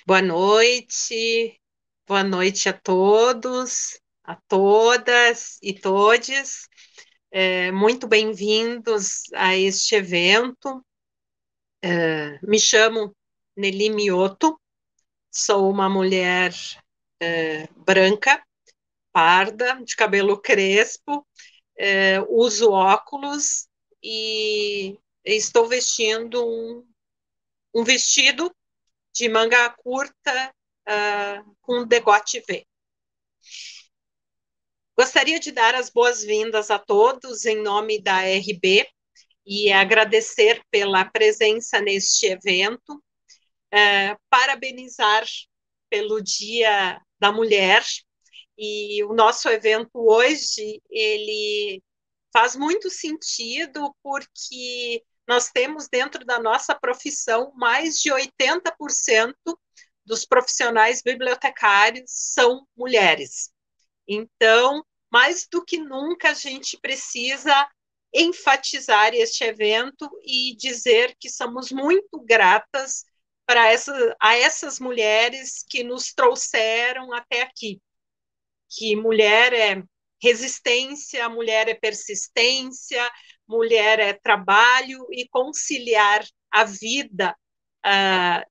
Boa noite a todos, a todas e todes. Muito bem-vindos a este evento. Me chamo Nelly Mioto, sou uma mulher branca, parda, de cabelo crespo, uso óculos e estou vestindo um vestido de manga curta com decote V. Gostaria de dar as boas-vindas a todos em nome da RB e agradecer pela presença neste evento, parabenizar pelo Dia da Mulher, e o nosso evento hoje, ele faz muito sentido porque nós temos dentro da nossa profissão mais de 80% dos profissionais bibliotecários são mulheres. Então, mais do que nunca, a gente precisa enfatizar este evento e dizer que somos muito gratas a essas mulheres que nos trouxeram até aqui. Que mulher é resistência, mulher é persistência, mulher é trabalho, e conciliar a vida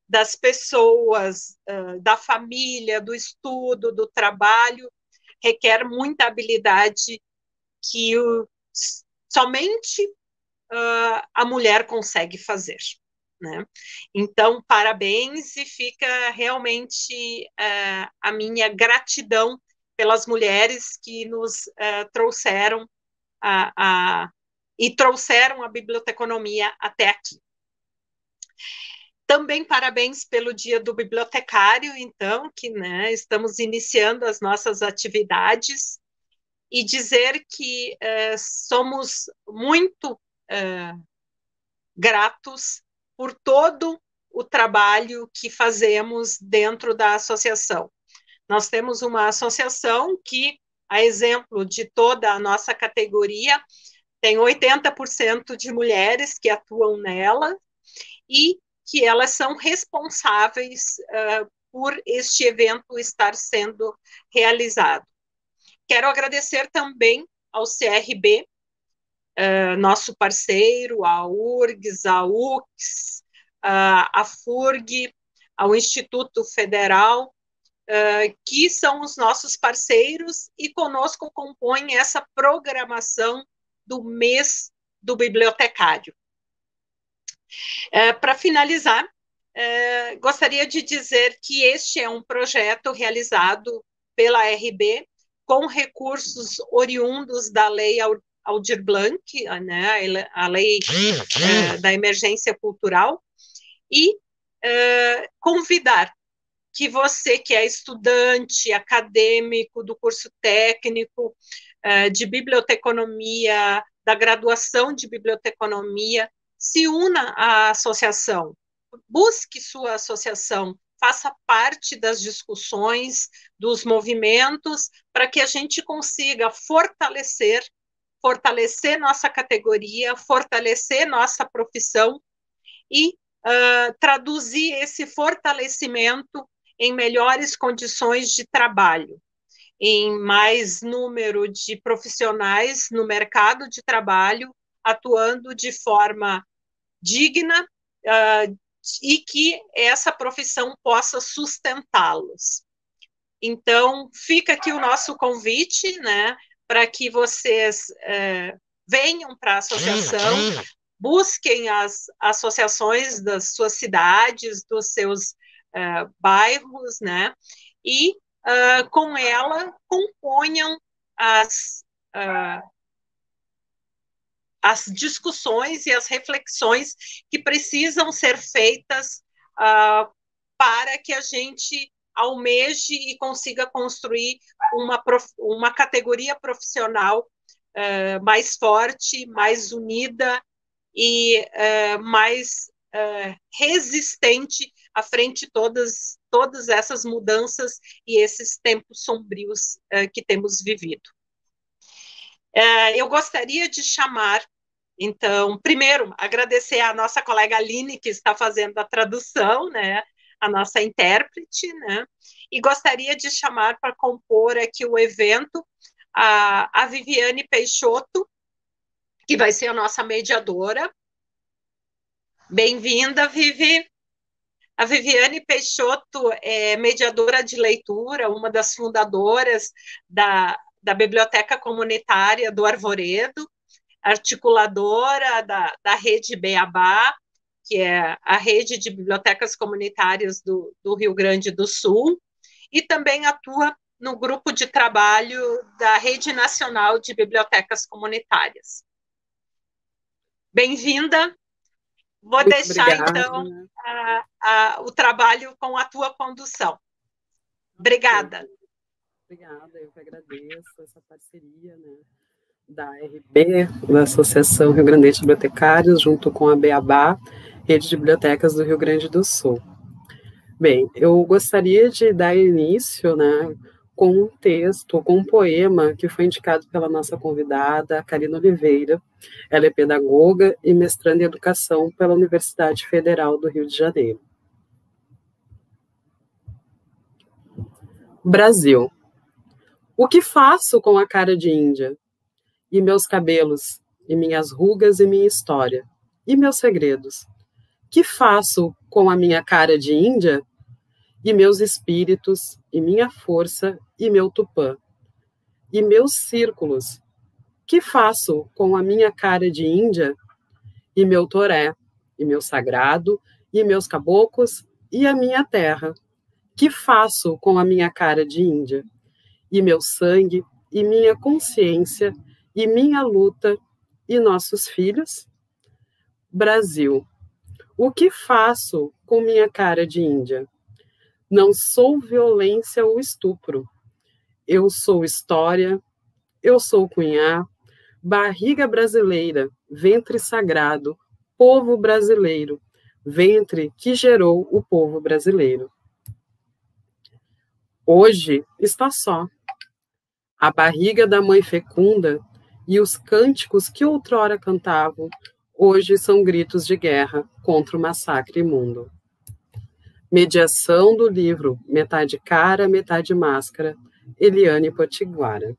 das pessoas, da família, do estudo, do trabalho, requer muita habilidade que somente a mulher consegue fazer. Né? Então, parabéns, e fica realmente a minha gratidão pelas mulheres que nos trouxeram e trouxeram a biblioteconomia até aqui. Também parabéns pelo Dia do Bibliotecário, então, que estamos iniciando as nossas atividades, e dizer que somos muito gratos por todo o trabalho que fazemos dentro da associação. Nós temos uma associação que, a exemplo de toda a nossa categoria, tem 80% de mulheres que atuam nela e que elas são responsáveis por este evento estar sendo realizado. Quero agradecer também ao CRB, nosso parceiro, a URGS, a UX, a FURG, ao Instituto Federal, que são os nossos parceiros e conosco compõem essa programação do mês do bibliotecário. Para finalizar, gostaria de dizer que este é um projeto realizado pela RB com recursos oriundos da Lei Aldir Blanc, né, a Lei da Emergência Cultural, e convidar que você que é estudante, acadêmico do curso técnico de biblioteconomia, da graduação de biblioteconomia, se una à associação, busque sua associação, faça parte das discussões, dos movimentos, para que a gente consiga fortalecer nossa categoria, fortalecer nossa profissão e traduzir esse fortalecimento em melhores condições de trabalho, em mais número de profissionais no mercado de trabalho, atuando de forma digna, e que essa profissão possa sustentá-los. Então, fica aqui o nosso convite, né, para que vocês venham para a associação, busquem as associações das suas cidades, dos seus bairros, né, e com ela componham as discussões e as reflexões que precisam ser feitas para que a gente almeje e consiga construir uma categoria profissional mais forte, mais unida e mais resistente à frente de todas essas mudanças e esses tempos sombrios que temos vivido. Eu gostaria de chamar, então, primeiro, agradecer à nossa colega Aline, que está fazendo a tradução, né? a nossa intérprete, né? E gostaria de chamar para compor aqui o evento a Viviane Peixoto, que vai ser a nossa mediadora. Bem-vinda, Vivi. A Viviane Peixoto é mediadora de leitura, uma das fundadoras da Biblioteca Comunitária do Arvoredo, articuladora da rede Beabá, que é a rede de bibliotecas comunitárias do Rio Grande do Sul, e também atua no grupo de trabalho da Rede Nacional de Bibliotecas Comunitárias. Bem-vinda. Vou Muito deixar, obrigada, então, o trabalho com a tua condução. Obrigada. Obrigada, eu que agradeço essa parceria, né, da RB, da Associação Rio Grandense de Bibliotecários, junto com a Beabá, Rede de Bibliotecas do Rio Grande do Sul. Bem, eu gostaria de dar início, né, com um texto, com um poema que foi indicado pela nossa convidada, Karina Oliveira. Ela é pedagoga e mestranda em educação pela Universidade Federal do Rio de Janeiro. Brasil. O que faço com a cara de Índia? E meus cabelos, e minhas rugas e minha história, e meus segredos? Que faço com a minha cara de Índia? E meus espíritos, e minha força, e meu tupã, e meus círculos? Que faço com a minha cara de Índia? E meu toré, e meu sagrado, e meus caboclos, e a minha terra? Que faço com a minha cara de Índia? E meu sangue, e minha consciência, e minha luta, e nossos filhos? Brasil, o que faço com minha cara de Índia? Não sou violência ou estupro. Eu sou história, eu sou cunhá, barriga brasileira, ventre sagrado, povo brasileiro, ventre que gerou o povo brasileiro. Hoje está só. A barriga da mãe fecunda e os cânticos que outrora cantavam, hoje são gritos de guerra contra o massacre imundo. Mediação do livro Metade Cara, Metade Máscara, Eliane Potiguara.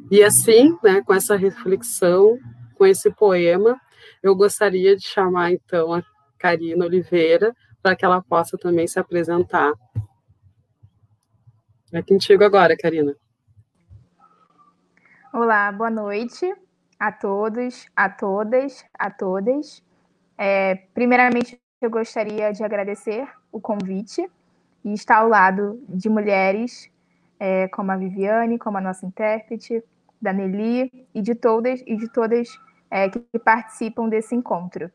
E assim, né, com essa reflexão, com esse poema, eu gostaria de chamar, então, a Karina Oliveira, para que ela possa também se apresentar. É contigo agora, Karina. Olá, boa noite a todos, a todas, a todas. Primeiramente, eu gostaria de agradecer o convite e estar ao lado de mulheres como a Viviane, como a nossa intérprete, da Nelly e de todas que participam desse encontro.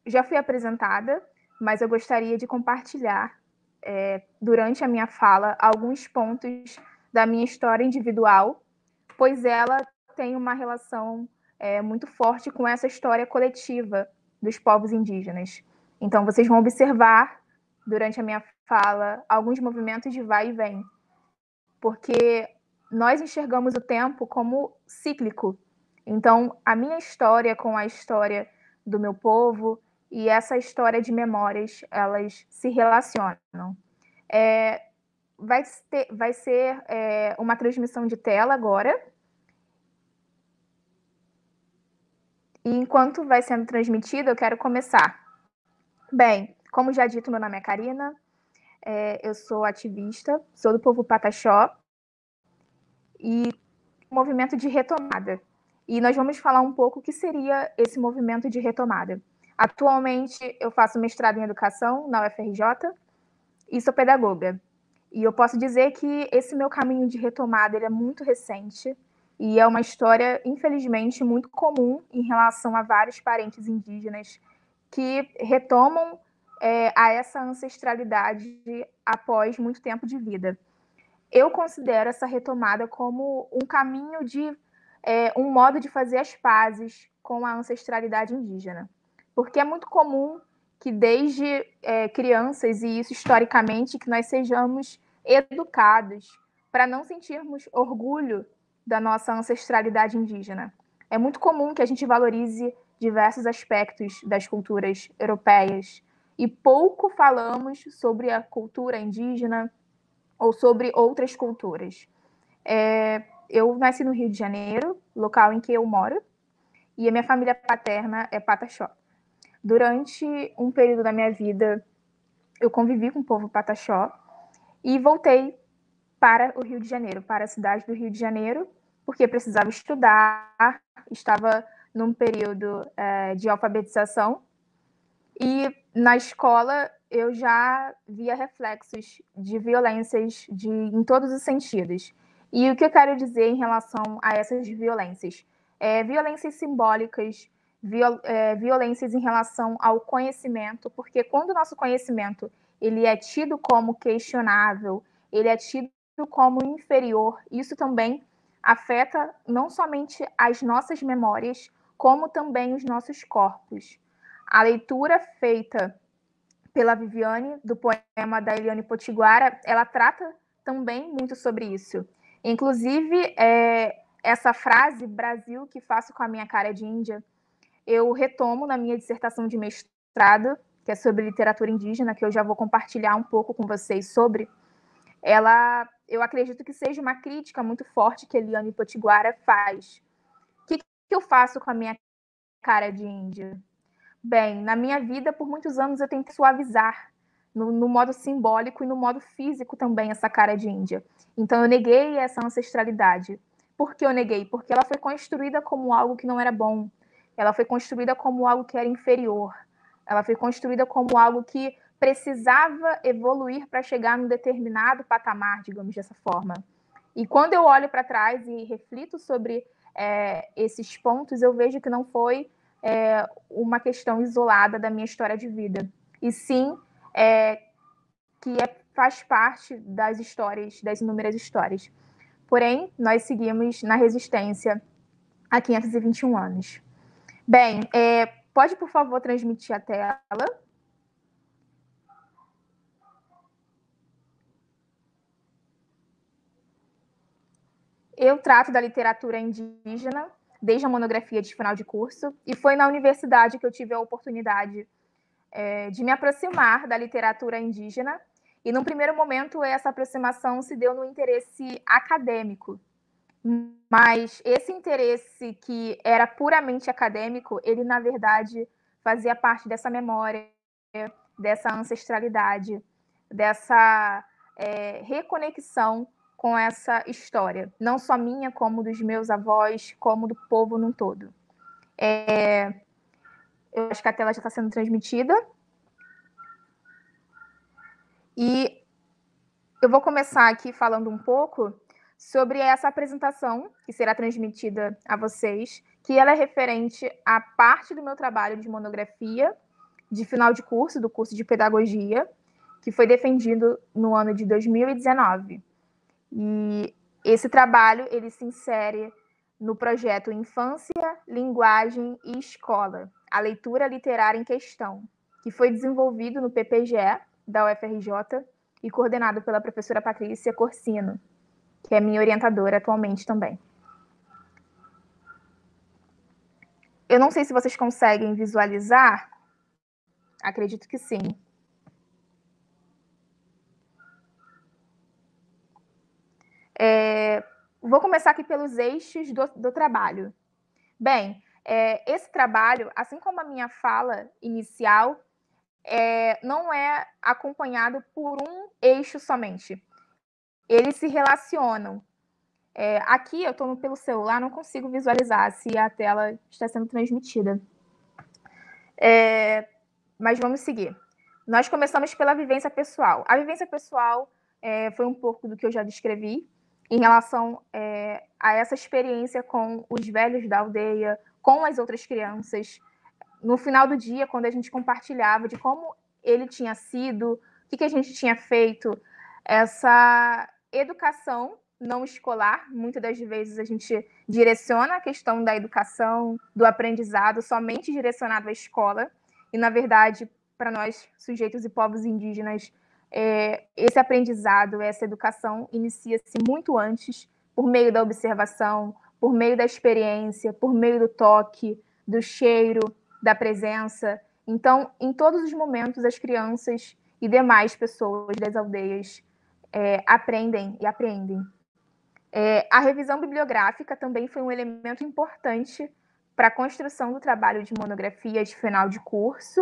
Já fui apresentada, mas eu gostaria de compartilhar durante a minha fala alguns pontos da minha história individual, pois ela tem uma relação muito forte com essa história coletiva dos povos indígenas. Então, vocês vão observar, durante a minha fala, alguns movimentos de vai e vem, porque nós enxergamos o tempo como cíclico. Então, a minha história com a história do meu povo e essa história de memórias, elas se relacionam. Vai ser uma transmissão de tela agora. E enquanto vai sendo transmitido, eu quero começar. Bem, como já dito, meu nome é Karina, eu sou ativista, sou do povo Pataxó e movimento de retomada. E nós vamos falar um pouco o que seria esse movimento de retomada. Atualmente, eu faço mestrado em educação na UFRJ e sou pedagoga. E eu posso dizer que esse meu caminho de retomada ele é muito recente e é uma história, infelizmente, muito comum em relação a vários parentes indígenas que retomam a essa ancestralidade após muito tempo de vida. Eu considero essa retomada como um caminho de um modo de fazer as pazes com a ancestralidade indígena. Porque é muito comum que desde crianças, e isso historicamente, que nós sejamos educados para não sentirmos orgulho da nossa ancestralidade indígena. É muito comum que a gente valorize diversos aspectos das culturas europeias e pouco falamos sobre a cultura indígena ou sobre outras culturas. Eu nasci no Rio de Janeiro, local em que eu moro, e a minha família paterna é Pataxó. Durante um período da minha vida, eu convivi com o povo Pataxó e voltei para o Rio de Janeiro, para a cidade do Rio de Janeiro, porque precisava estudar, estava num período de alfabetização, e na escola eu já via reflexos de violências em todos os sentidos. E o que eu quero dizer em relação a essas violências? Violências simbólicas, violências em relação ao conhecimento, porque quando o nosso conhecimento ele é tido como questionável, ele é tido como inferior, isso também afeta não somente as nossas memórias, como também os nossos corpos. A leitura feita pela Viviane, do poema da Eliane Potiguara, ela trata também muito sobre isso. Inclusive, essa frase, Brasil, que faço com a minha cara de Índia, eu retomo na minha dissertação de mestrado, que é sobre literatura indígena, que eu já vou compartilhar um pouco com vocês sobre. Eu acredito que seja uma crítica muito forte que Eliane Potiguara faz. O que eu faço com a minha cara de Índia? Bem, na minha vida, por muitos anos, eu tentei suavizar no modo simbólico e no modo físico também essa cara de Índia. Então, eu neguei essa ancestralidade. Por que eu neguei? Porque ela foi construída como algo que não era bom. Ela foi construída como algo que era inferior. Ela foi construída como algo que precisava evoluir para chegar num determinado patamar, digamos dessa forma. E quando eu olho para trás e reflito sobre esses pontos, eu vejo que não foi uma questão isolada da minha história de vida, e sim que faz parte das histórias, das inúmeras histórias. Porém, nós seguimos na resistência há 521 anos. Bem, pode, por favor, transmitir a tela? Eu trato da literatura indígena desde a monografia de final de curso, e foi na universidade que eu tive a oportunidade de me aproximar da literatura indígena, e num primeiro momento essa aproximação se deu no interesse acadêmico, mas esse interesse que era puramente acadêmico, ele na verdade fazia parte dessa memória, dessa ancestralidade, dessa reconexão com essa história, não só minha, como dos meus avós, como do povo num todo. Eu acho que a tela já está sendo transmitida. E eu vou começar aqui falando um pouco sobre essa apresentação que será transmitida a vocês, que ela é referente à parte do meu trabalho de monografia de final de curso, do curso de pedagogia, que foi defendido no ano de 2019. E esse trabalho ele se insere no projeto Infância, Linguagem e Escola, a leitura literária em questão, que foi desenvolvido no PPGE da UFRJ e coordenado pela professora Patrícia Corsino, que é minha orientadora atualmente também. Eu não sei se vocês conseguem visualizar, acredito que sim. Vou começar aqui pelos eixos do trabalho. Bem, esse trabalho, assim como a minha fala inicial, não é acompanhado por um eixo somente. Eles se relacionam. Aqui eu estou pelo celular, não consigo visualizar se a tela está sendo transmitida. Mas vamos seguir. Nós começamos pela vivência pessoal. A vivência pessoal foi um pouco do que eu já descrevi em relação a essa experiência com os velhos da aldeia, com as outras crianças. No final do dia, quando a gente compartilhava de como ele tinha sido, o que a gente tinha feito, essa educação não escolar, muitas das vezes a gente direciona a questão da educação, do aprendizado, somente direcionado à escola, e, na verdade, para nós, sujeitos e povos indígenas, esse aprendizado, essa educação inicia-se muito antes, por meio da observação, por meio da experiência, por meio do toque, do cheiro, da presença. Então, em todos os momentos, as crianças e demais pessoas das aldeias aprendem e apreendem. A revisão bibliográfica também foi um elemento importante para a construção do trabalho de monografia de final de curso.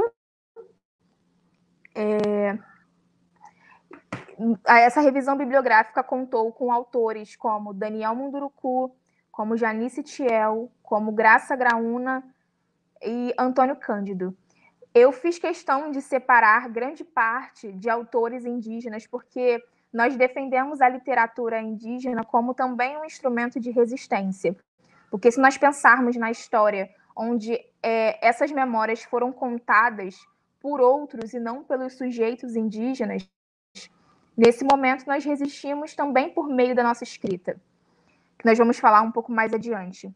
Essa revisão bibliográfica contou com autores como Daniel Munduruku, como Janice Thiel, como Graça Graúna e Antônio Cândido. Eu fiz questão de separar grande parte de autores indígenas, porque nós defendemos a literatura indígena como também um instrumento de resistência. Porque se nós pensarmos na história onde essas memórias foram contadas por outros e não pelos sujeitos indígenas, nesse momento nós resistimos também por meio da nossa escrita, que nós vamos falar um pouco mais adiante.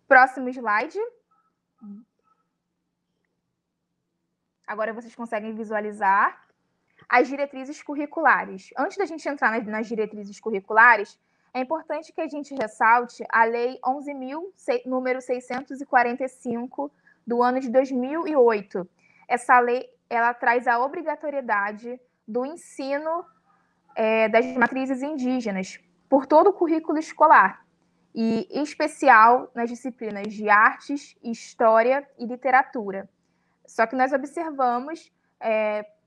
Próximo slide. Agora vocês conseguem visualizar as diretrizes curriculares. Antes da gente entrar nas diretrizes curriculares, é importante que a gente ressalte a Lei 11.000, número 645, do ano de 2008. Essa lei ela traz a obrigatoriedade do ensino das matrizes indígenas por todo o currículo escolar, e em especial nas disciplinas de artes, história e literatura. Só que nós observamos,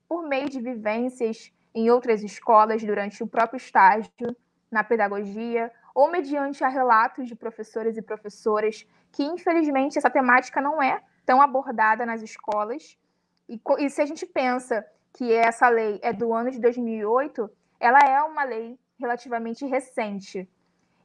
por meio de vivências em outras escolas durante o próprio estágio, na pedagogia, ou mediante a relatos de professores e professoras, que infelizmente essa temática não é tão abordada nas escolas. E se a gente pensa que essa lei é do ano de 2008, ela é uma lei relativamente recente.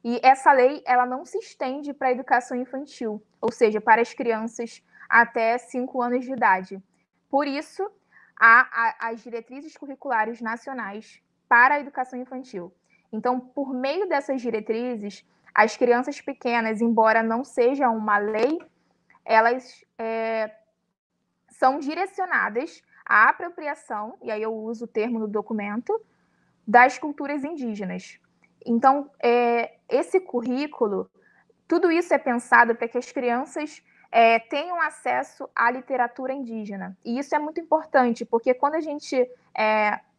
E essa lei ela não se estende para a educação infantil, ou seja, para as crianças até 5 anos de idade. Por isso, há as diretrizes curriculares nacionais para a educação infantil. Então, por meio dessas diretrizes, as crianças pequenas, embora não seja uma lei, elas são direcionadas à apropriação, e aí eu uso o termo no documento, das culturas indígenas. Então, esse currículo, tudo isso é pensado para que as crianças tenham acesso à literatura indígena. E isso é muito importante, porque quando a gente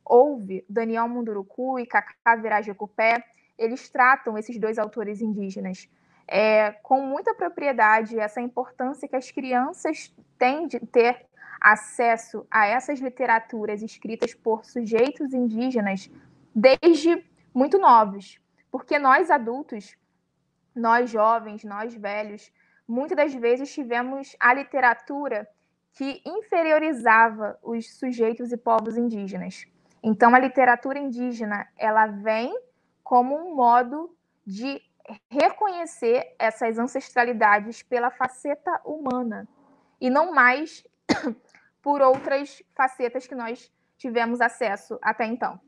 ouve Daniel Munduruku e Cacá Virajecupé, eles tratam esses dois autores indígenas com muita propriedade, essa importância que as crianças têm de ter acesso a essas literaturas escritas por sujeitos indígenas desde muito novos. Porque nós adultos, nós jovens, nós velhos, muitas das vezes tivemos a literatura que inferiorizava os sujeitos e povos indígenas. Então, a literatura indígena, ela vem como um modo de reconhecer essas ancestralidades pela faceta humana e não mais por outras facetas que nós tivemos acesso até então.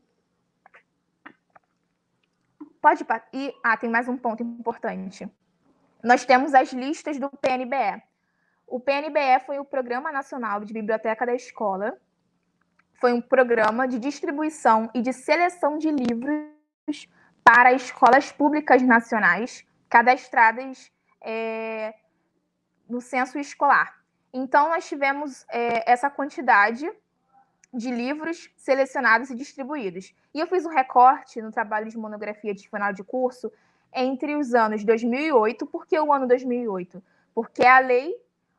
Pode ir. Tem mais um ponto importante. Nós temos as listas do PNBE. O PNBE foi o Programa Nacional de Biblioteca da Escola. Foi um programa de distribuição e de seleção de livros para escolas públicas nacionais cadastradas no censo escolar. Então, nós tivemos essa quantidade de livros selecionados e distribuídos. E eu fiz um recorte no trabalho de monografia de final de curso entre os anos 2008, por que o ano 2008? Porque é a Lei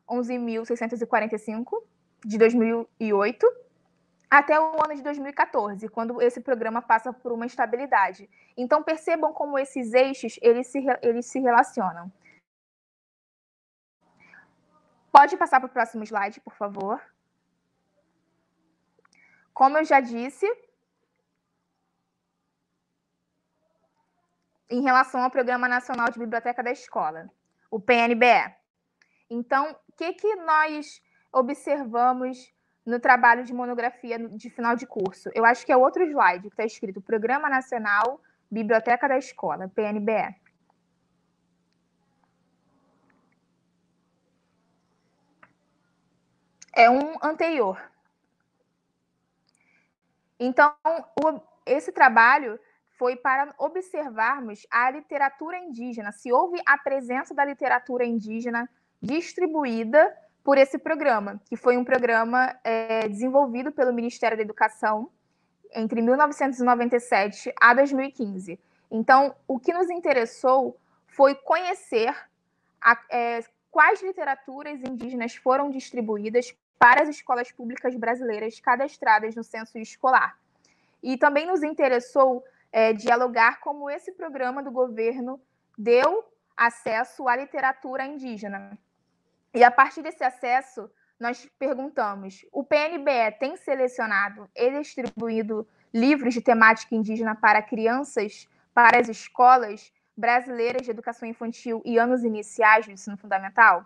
11.645, de 2008, até o ano de 2014, quando esse programa passa por uma estabilidade. Então, percebam como esses eixos eles se relacionam. Pode passar para o próximo slide, por favor. Como eu já disse, em relação ao Programa Nacional de Biblioteca da Escola, o PNBE. Então, o que nós observamos no trabalho de monografia de final de curso? Eu acho que é outro slide que está escrito Programa Nacional Biblioteca da Escola, PNBE. É um anterior. Então, esse trabalho foi para observarmos a literatura indígena, se houve a presença da literatura indígena distribuída por esse programa, que foi um programa desenvolvido pelo Ministério da Educação entre 1997 a 2015. Então, o que nos interessou foi conhecer quais literaturas indígenas foram distribuídas para as escolas públicas brasileiras cadastradas no censo escolar. E também nos interessou dialogar como esse programa do governo deu acesso à literatura indígena. E a partir desse acesso, nós perguntamos: o PNBE tem selecionado e distribuído livros de temática indígena para crianças, para as escolas brasileiras de educação infantil e anos iniciais do ensino fundamental?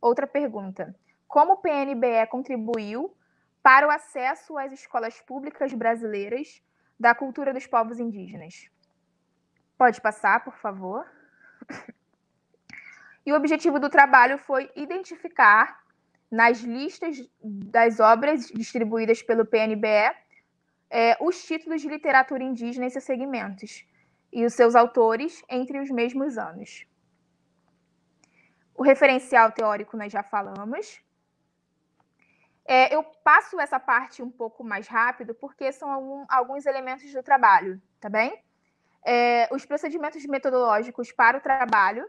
Outra pergunta: como o PNBE contribuiu para o acesso às escolas públicas brasileiras da cultura dos povos indígenas? Pode passar, por favor. E o objetivo do trabalho foi identificar, nas listas das obras distribuídas pelo PNBE, os títulos de literatura indígena e seus segmentos, e os seus autores entre os mesmos anos. O referencial teórico nós já falamos. Eu passo essa parte um pouco mais rápido, porque são alguns elementos do trabalho, tá bem? Os procedimentos metodológicos para o trabalho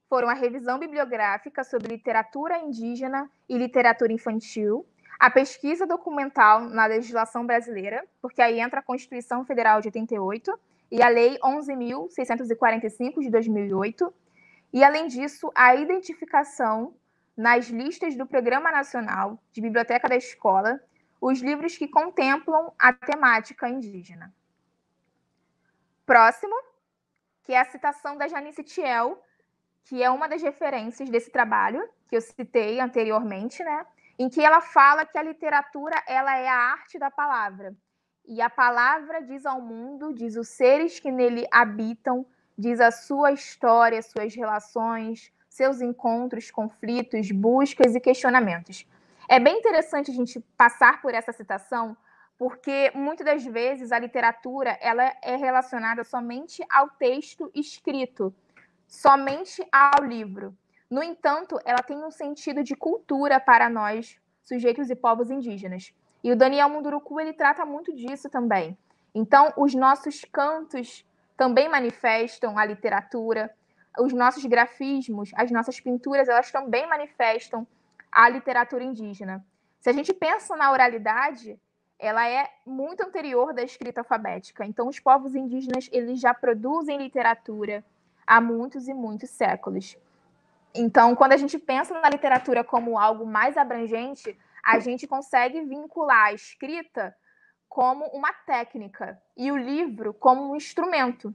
foram a revisão bibliográfica sobre literatura indígena e literatura infantil, a pesquisa documental na legislação brasileira, porque aí entra a Constituição Federal de 88 e a Lei 11.645 de 2008, e, além disso, a identificação nas listas do Programa Nacional de Biblioteca da Escola os livros que contemplam a temática indígena. Próximo, que é a citação da Janice Thiel, que é uma das referências desse trabalho, que eu citei anteriormente, né? Em que ela fala que a literatura ela é a arte da palavra. E a palavra diz ao mundo, diz os seres que nele habitam, diz a sua história, suas relações, seus encontros, conflitos, buscas e questionamentos. É bem interessante a gente passar por essa citação, porque muitas das vezes a literatura ela é relacionada somente ao texto escrito, somente ao livro. No entanto, ela tem um sentido de cultura para nós, sujeitos e povos indígenas. E o Daniel Munduruku, ele trata muito disso também. Então, os nossos cantos também manifestam a literatura, os nossos grafismos, as nossas pinturas, elas também manifestam a literatura indígena. Se a gente pensa na oralidade, ela é muito anterior da escrita alfabética. Então, os povos indígenas, eles já produzem literatura há muitos e muitos séculos. Então, quando a gente pensa na literatura como algo mais abrangente, a gente consegue vincular a escrita como uma técnica e o livro como um instrumento.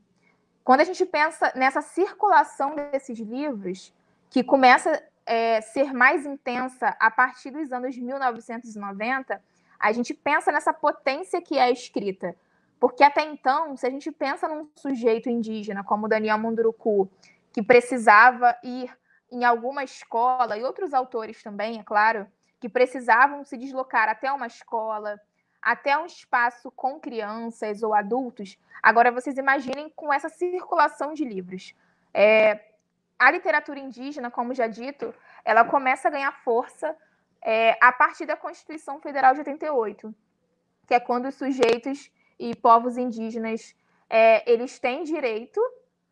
Quando a gente pensa nessa circulação desses livros, que começa a ser mais intensa a partir dos anos 1990, a gente pensa nessa potência que é a escrita. Porque até então, se a gente pensa num sujeito indígena, como Daniel Munduruku, que precisava ir em alguma escola, e outros autores também, é claro, que precisavam se deslocar até uma escola, até um espaço com crianças ou adultos, agora vocês imaginem com essa circulação de livros. A literatura indígena, como já dito, ela começa a ganhar força a partir da Constituição Federal de 88, que é quando os sujeitos e povos indígenas, eles têm direito,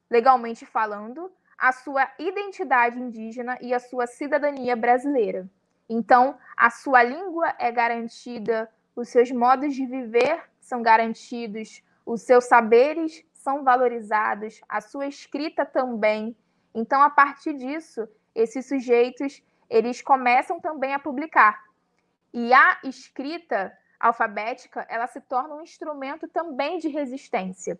legalmente falando, à sua identidade indígena e à sua cidadania brasileira. Então, a sua língua é garantida, os seus modos de viver são garantidos, os seus saberes são valorizados, a sua escrita também. Então, a partir disso, esses sujeitos, eles começam também a publicar. E a escrita alfabética, ela se torna um instrumento também de resistência.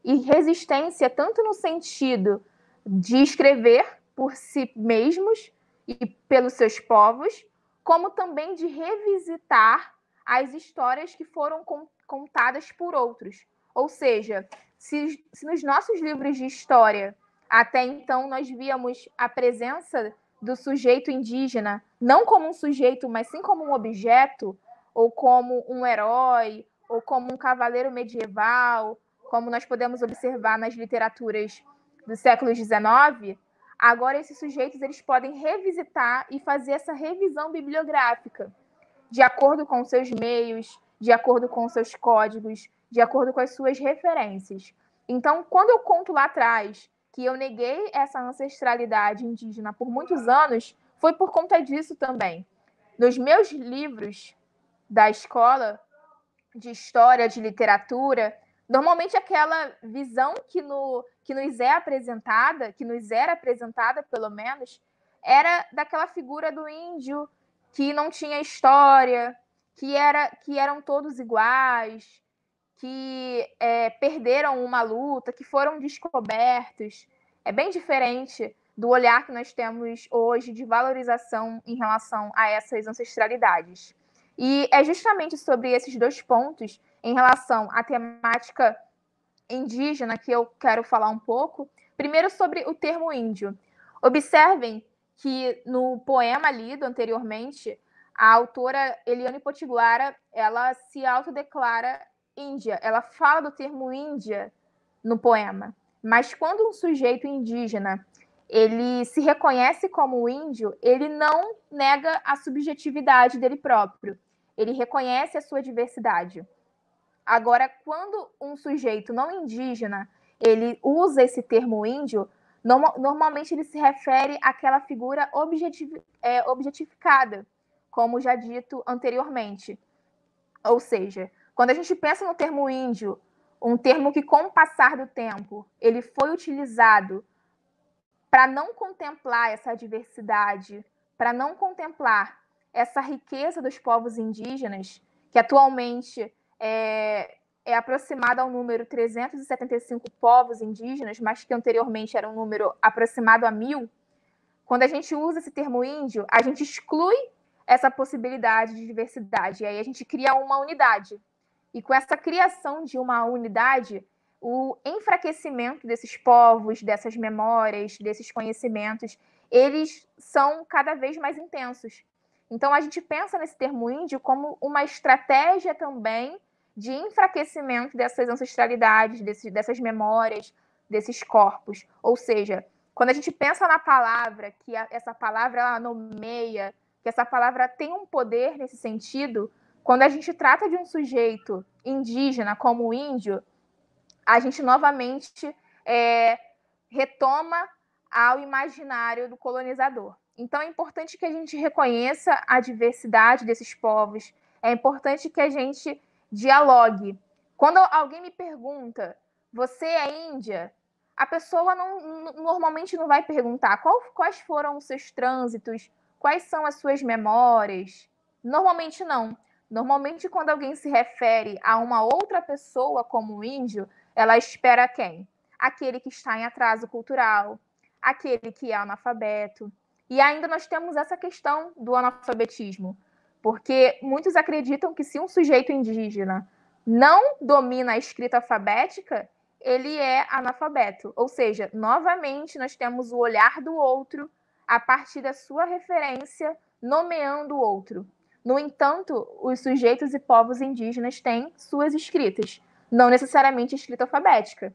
E resistência tanto no sentido de escrever por si mesmos e pelos seus povos, como também de revisitar as histórias que foram contadas por outros. Ou seja, se nos nossos livros de história, até então, nós víamos a presença do sujeito indígena, não como um sujeito, mas sim como um objeto, ou como um herói, ou como um cavaleiro medieval, como nós podemos observar nas literaturas do século XIX, agora esses sujeitos eles podem revisitar e fazer essa revisão bibliográfica, de acordo com seus meios, de acordo com seus códigos, de acordo com as suas referências. Então, quando eu conto lá atrás que eu neguei essa ancestralidade indígena por muitos anos, foi por conta disso também. Nos meus livros da escola, de história, de literatura, normalmente aquela visão que nos é apresentada, que nos era apresentada, pelo menos, era daquela figura do índio que não tinha história, que eram todos iguais, que perderam uma luta, que foram descobertos. É bem diferente do olhar que nós temos hoje de valorização em relação a essas ancestralidades. E é justamente sobre esses dois pontos, em relação à temática indígena, que eu quero falar um pouco. Primeiro, sobre o termo índio. Observem que no poema lido anteriormente, a autora Eliane Potiguara, ela se autodeclara índia. Ela fala do termo índia no poema. Mas quando um sujeito indígena ele se reconhece como índio, ele não nega a subjetividade dele próprio. Ele reconhece a sua diversidade. Agora, quando um sujeito não indígena ele usa esse termo índio, normalmente ele se refere àquela figura objetificada, como já dito anteriormente. Ou seja, quando a gente pensa no termo índio, um termo que, com o passar do tempo, ele foi utilizado para não contemplar essa diversidade, para não contemplar essa riqueza dos povos indígenas, que atualmente é aproximada ao número 375 povos indígenas, mas que anteriormente era um número aproximado a 1.000, quando a gente usa esse termo índio, a gente exclui essa possibilidade de diversidade, e aí a gente cria uma unidade. E com essa criação de uma unidade, o enfraquecimento desses povos, dessas memórias, desses conhecimentos, eles são cada vez mais intensos. Então, a gente pensa nesse termo índio como uma estratégia também de enfraquecimento dessas ancestralidades, dessas memórias, desses corpos. Ou seja, quando a gente pensa na palavra, que essa palavra ela nomeia, que essa palavra tem um poder nesse sentido, quando a gente trata de um sujeito indígena como o índio, a gente novamente retoma ao imaginário do colonizador. Então, é importante que a gente reconheça a diversidade desses povos, é importante que a gente dialogue. Quando alguém me pergunta, você é índia? A pessoa normalmente não vai perguntar quais foram os seus trânsitos, quais são as suas memórias. Normalmente não. Normalmente, quando alguém se refere a uma outra pessoa como índio, ela espera quem? Aquele que está em atraso cultural, aquele que é analfabeto. E ainda nós temos essa questão do analfabetismo, porque muitos acreditam que se um sujeito indígena não domina a escrita alfabética, ele é analfabeto. Ou seja, novamente nós temos o olhar do outro a partir da sua referência, nomeando o outro. No entanto, os sujeitos e povos indígenas têm suas escritas, não necessariamente escrita alfabética.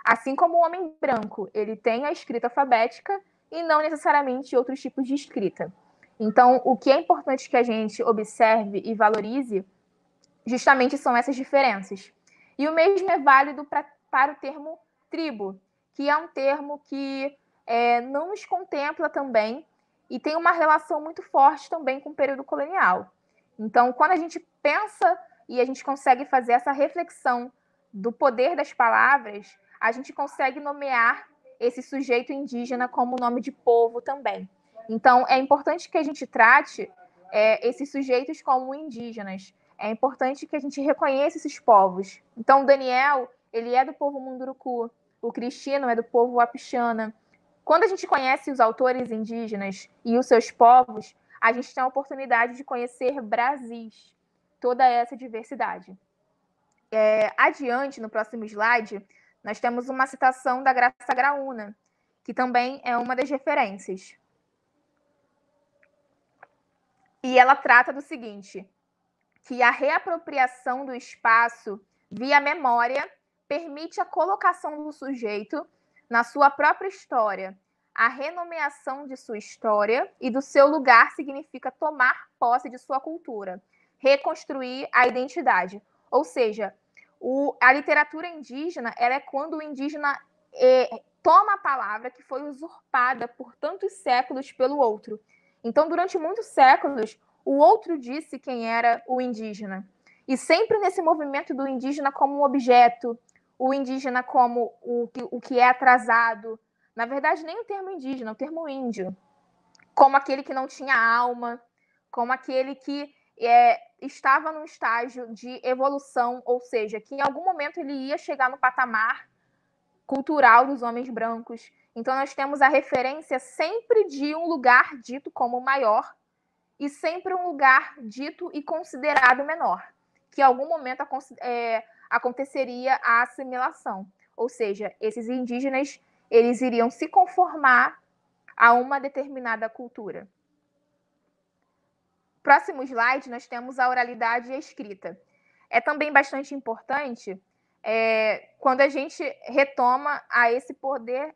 Assim como o homem branco, ele tem a escrita alfabética e não necessariamente outros tipos de escrita. Então, o que é importante que a gente observe e valorize justamente são essas diferenças. E o mesmo é válido para o termo tribo, que é um termo que não nos contempla também e tem uma relação muito forte também com o período colonial. Então, quando a gente pensa e a gente consegue fazer essa reflexão do poder das palavras, a gente consegue nomear esse sujeito indígena como nome de povo também. Então, é importante que a gente trate esses sujeitos como indígenas. É importante que a gente reconheça esses povos. Então, o Daniel, ele é do povo Munduruku, o Cristino é do povo Wapixana. Quando a gente conhece os autores indígenas e os seus povos, a gente tem a oportunidade de conhecer Brasis, toda essa diversidade. Adiante, no próximo slide, nós temos uma citação da Graça Graúna, que também é uma das referências. E ela trata do seguinte, que a reapropriação do espaço via memória permite a colocação do sujeito na sua própria história. A renomeação de sua história e do seu lugar significa tomar posse de sua cultura, reconstruir a identidade. Ou seja, a literatura indígena ela é quando o indígena toma a palavra que foi usurpada por tantos séculos pelo outro. Então, durante muitos séculos, o outro disse quem era o indígena. E sempre nesse movimento do indígena como um objeto, o indígena como o que é atrasado. Na verdade, nem o termo indígena, o termo índio. Como aquele que não tinha alma, como aquele que estava num estágio de evolução, ou seja, que em algum momento ele ia chegar no patamar cultural dos homens brancos. Então, nós temos a referência sempre de um lugar dito como maior e sempre um lugar dito e considerado menor, que em algum momento aconteceria a assimilação. Ou seja, esses indígenas eles iriam se conformar a uma determinada cultura. Próximo slide, nós temos a oralidade e a escrita. É também bastante importante quando a gente retoma a esse poder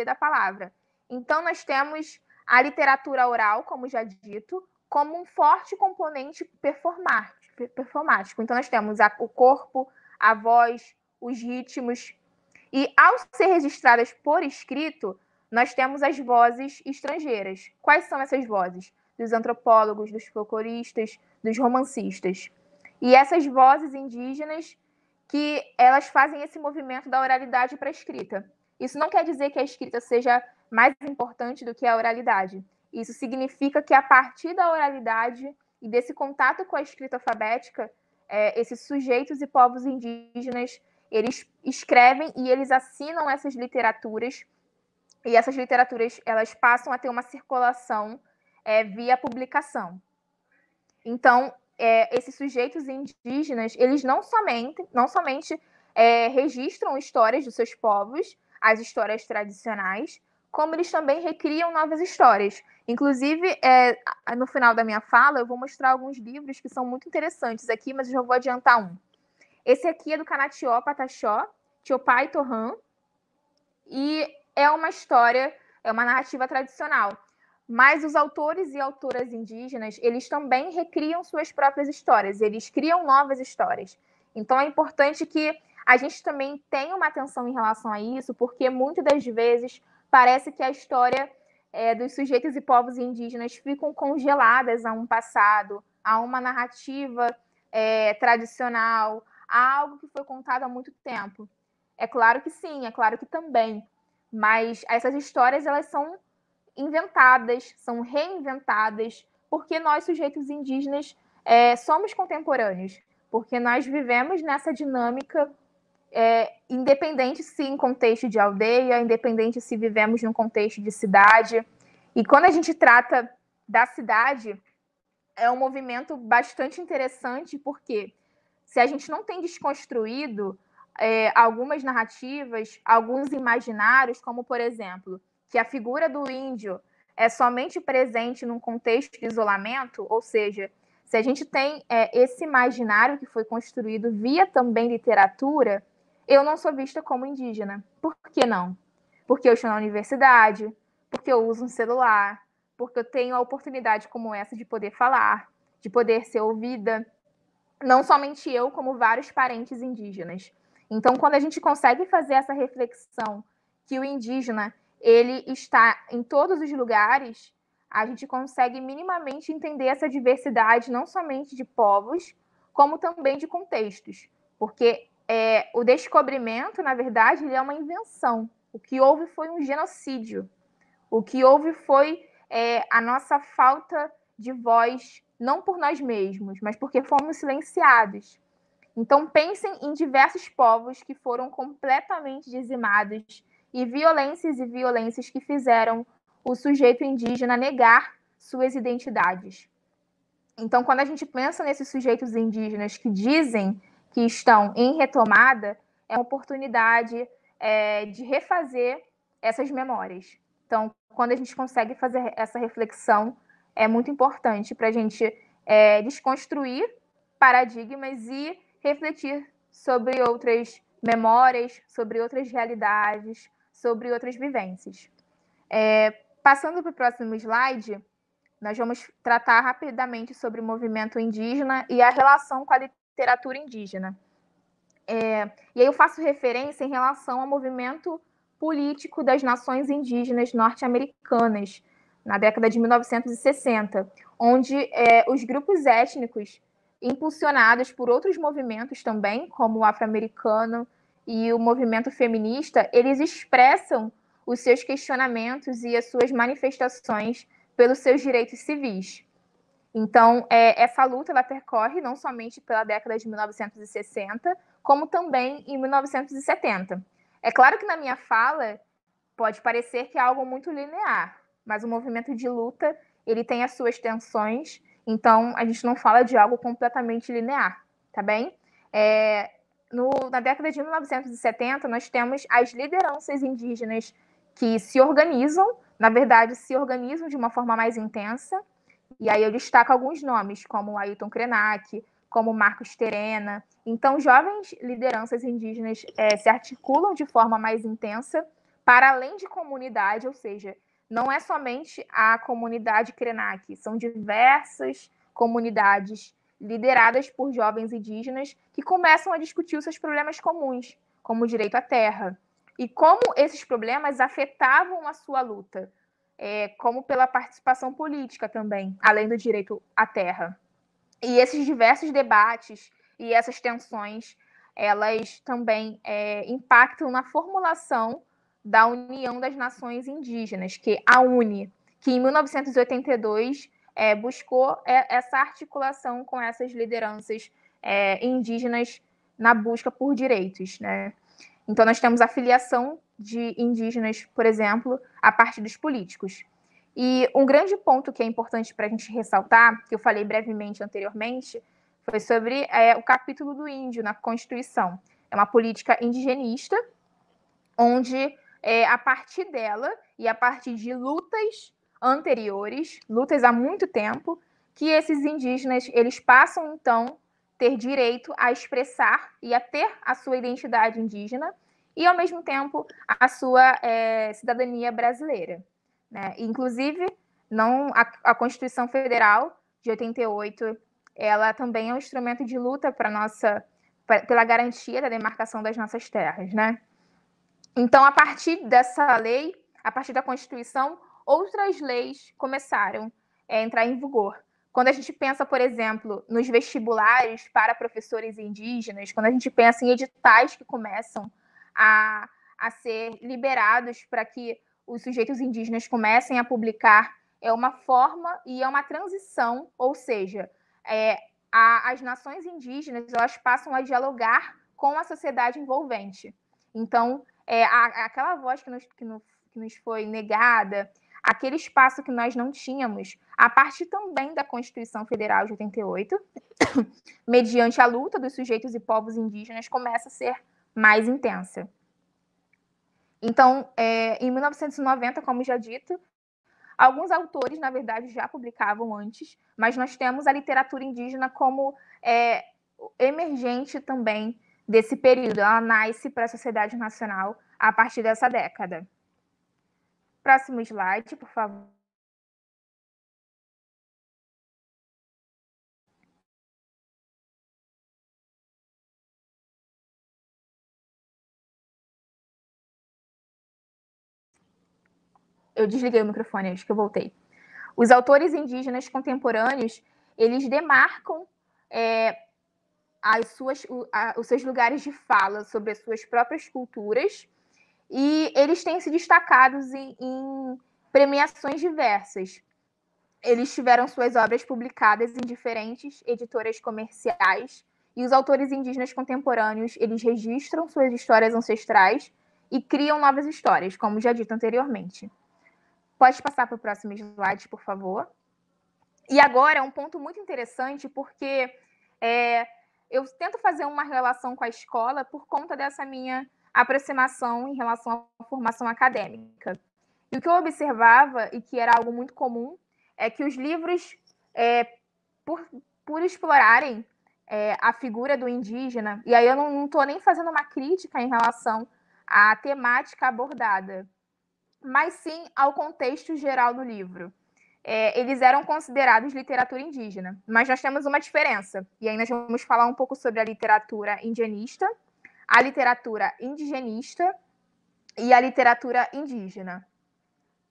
da palavra. Então, nós temos a literatura oral, como já dito, como um forte componente performático. Então, nós temos o corpo, a voz, os ritmos. E, ao ser registradas por escrito, nós temos as vozes estrangeiras. Quais são essas vozes? Dos antropólogos, dos folcloristas, dos romancistas. E essas vozes indígenas que elas fazem esse movimento da oralidade para a escrita. Isso não quer dizer que a escrita seja mais importante do que a oralidade. Isso significa que, a partir da oralidade e desse contato com a escrita alfabética, esses sujeitos e povos indígenas, eles escrevem e eles assinam essas literaturas, e essas literaturas elas passam a ter uma circulação via publicação. Então, esses sujeitos indígenas, eles não somente registram histórias dos seus povos, as histórias tradicionais, como eles também recriam novas histórias. Inclusive, no final da minha fala, eu vou mostrar alguns livros que são muito interessantes aqui, mas eu já vou adiantar um. Esse aqui é do Kanatió Pataxó, Tiopai Torran, e é uma história, é uma narrativa tradicional. Mas os autores e autoras indígenas, eles também recriam suas próprias histórias, eles criam novas histórias. Então, é importante que a gente também tenha uma atenção em relação a isso, porque muitas das vezes parece que a história dos sujeitos e povos indígenas ficam congeladas a um passado, a uma narrativa tradicional, a algo que foi contado há muito tempo. É claro que sim, é claro que também, mas essas histórias elas são inventadas, são reinventadas, porque nós, sujeitos indígenas, somos contemporâneos, porque nós vivemos nessa dinâmica, independente se em contexto de aldeia, independente se vivemos num contexto de cidade. E quando a gente trata da cidade, é um movimento bastante interessante, porque se a gente não tem desconstruído algumas narrativas, alguns imaginários, como, por exemplo, que a figura do índio é somente presente num contexto de isolamento, ou seja, se a gente tem esse imaginário que foi construído via também literatura, eu não sou vista como indígena. Por que não? Porque eu estou na universidade, porque eu uso um celular, porque eu tenho a oportunidade como essa de poder falar, de poder ser ouvida. Não somente eu, como vários parentes indígenas. Então, quando a gente consegue fazer essa reflexão que o indígena ele está em todos os lugares, a gente consegue minimamente entender essa diversidade, não somente de povos, como também de contextos. Porque o descobrimento, na verdade, ele é uma invenção. O que houve foi um genocídio. O que houve foi a nossa falta de voz, não por nós mesmos, mas porque fomos silenciados. Então, pensem em diversos povos que foram completamente dizimados e violências que fizeram o sujeito indígena negar suas identidades. Então, quando a gente pensa nesses sujeitos indígenas que dizem que estão em retomada, é uma oportunidade de refazer essas memórias. Então, quando a gente consegue fazer essa reflexão, é muito importante para a gente desconstruir paradigmas e refletir sobre outras memórias, sobre outras realidades, sobre outras vivências. Passando para o próximo slide, nós vamos tratar rapidamente sobre o movimento indígena e a relação com a literatura indígena. E aí eu faço referência em relação ao movimento político das nações indígenas norte-americanas, na década de 1960, onde os grupos étnicos, impulsionados por outros movimentos também, como o afro-americano e o movimento feminista, eles expressam os seus questionamentos e as suas manifestações pelos seus direitos civis. Então, essa luta ela percorre não somente pela década de 1960, como também em 1970. É claro que na minha fala pode parecer que é algo muito linear, mas o movimento de luta ele tem as suas tensões, então a gente não fala de algo completamente linear, tá bem? Na década de 1970, nós temos as lideranças indígenas que se organizam, na verdade, se organizam de uma forma mais intensa, e aí eu destaco alguns nomes, como Ailton Krenak, como Marcos Terena. Então, jovens lideranças indígenas se articulam de forma mais intensa para além de comunidade, ou seja, não é somente a comunidade Krenak, são diversas comunidades lideradas por jovens indígenas que começam a discutir os seus problemas comuns, como o direito à terra, e como esses problemas afetavam a sua luta, como pela participação política também, além do direito à terra. E esses diversos debates e essas tensões, elas também impactam na formulação da União das Nações Indígenas, que a UNE, que em 1982 buscou essa articulação com essas lideranças indígenas na busca por direitos, né? Então, nós temos a filiação de indígenas, por exemplo, a partidos políticos. E um grande ponto que é importante para a gente ressaltar, que eu falei brevemente anteriormente, foi sobre o capítulo do índio na Constituição. É uma política indigenista, onde a partir dela e a partir de lutas anteriores, lutas há muito tempo, que esses indígenas eles passam, então, ter direito a expressar e a ter a sua identidade indígena e, ao mesmo tempo, a sua cidadania brasileira, né? Inclusive, a Constituição Federal de 88, ela também é um instrumento de luta pela garantia da demarcação das nossas terras, né? Então, a partir dessa lei, a partir da Constituição, outras leis começaram a entrar em vigor. Quando a gente pensa, por exemplo, nos vestibulares para professores indígenas, quando a gente pensa em editais que começam a ser liberados para que os sujeitos indígenas comecem a publicar, é uma forma e é uma transição, ou seja, as nações indígenas elas passam a dialogar com a sociedade envolvente. Então, aquela voz que nos foi negada, aquele espaço que nós não tínhamos, a partir também da Constituição Federal de 88, mediante a luta dos sujeitos e povos indígenas, começa a ser mais intensa. Então, em 1990, como já dito, alguns autores, na verdade, já publicavam antes, mas nós temos a literatura indígena como emergente também desse período. Ela nasce para a sociedade nacional a partir dessa década. Próximo slide, por favor. Eu desliguei o microfone, acho que eu voltei. Os autores indígenas contemporâneos, eles demarcam os seus lugares de fala sobre as suas próprias culturas e eles têm se destacado em premiações diversas. Eles tiveram suas obras publicadas em diferentes editoras comerciais e os autores indígenas contemporâneos, eles registram suas histórias ancestrais e criam novas histórias, como já dito anteriormente. Pode passar para o próximo slide, por favor. E agora é um ponto muito interessante, porque eu tento fazer uma relação com a escola por conta dessa minha aproximação em relação à formação acadêmica. E o que eu observava, e que era algo muito comum, é que os livros, por explorarem a figura do indígena, e aí eu não estou nem fazendo uma crítica em relação à temática abordada, mas sim ao contexto geral do livro. Eles eram considerados literatura indígena, mas nós temos uma diferença, e aí nós vamos falar um pouco sobre a literatura indianista, a literatura indigenista e a literatura indígena.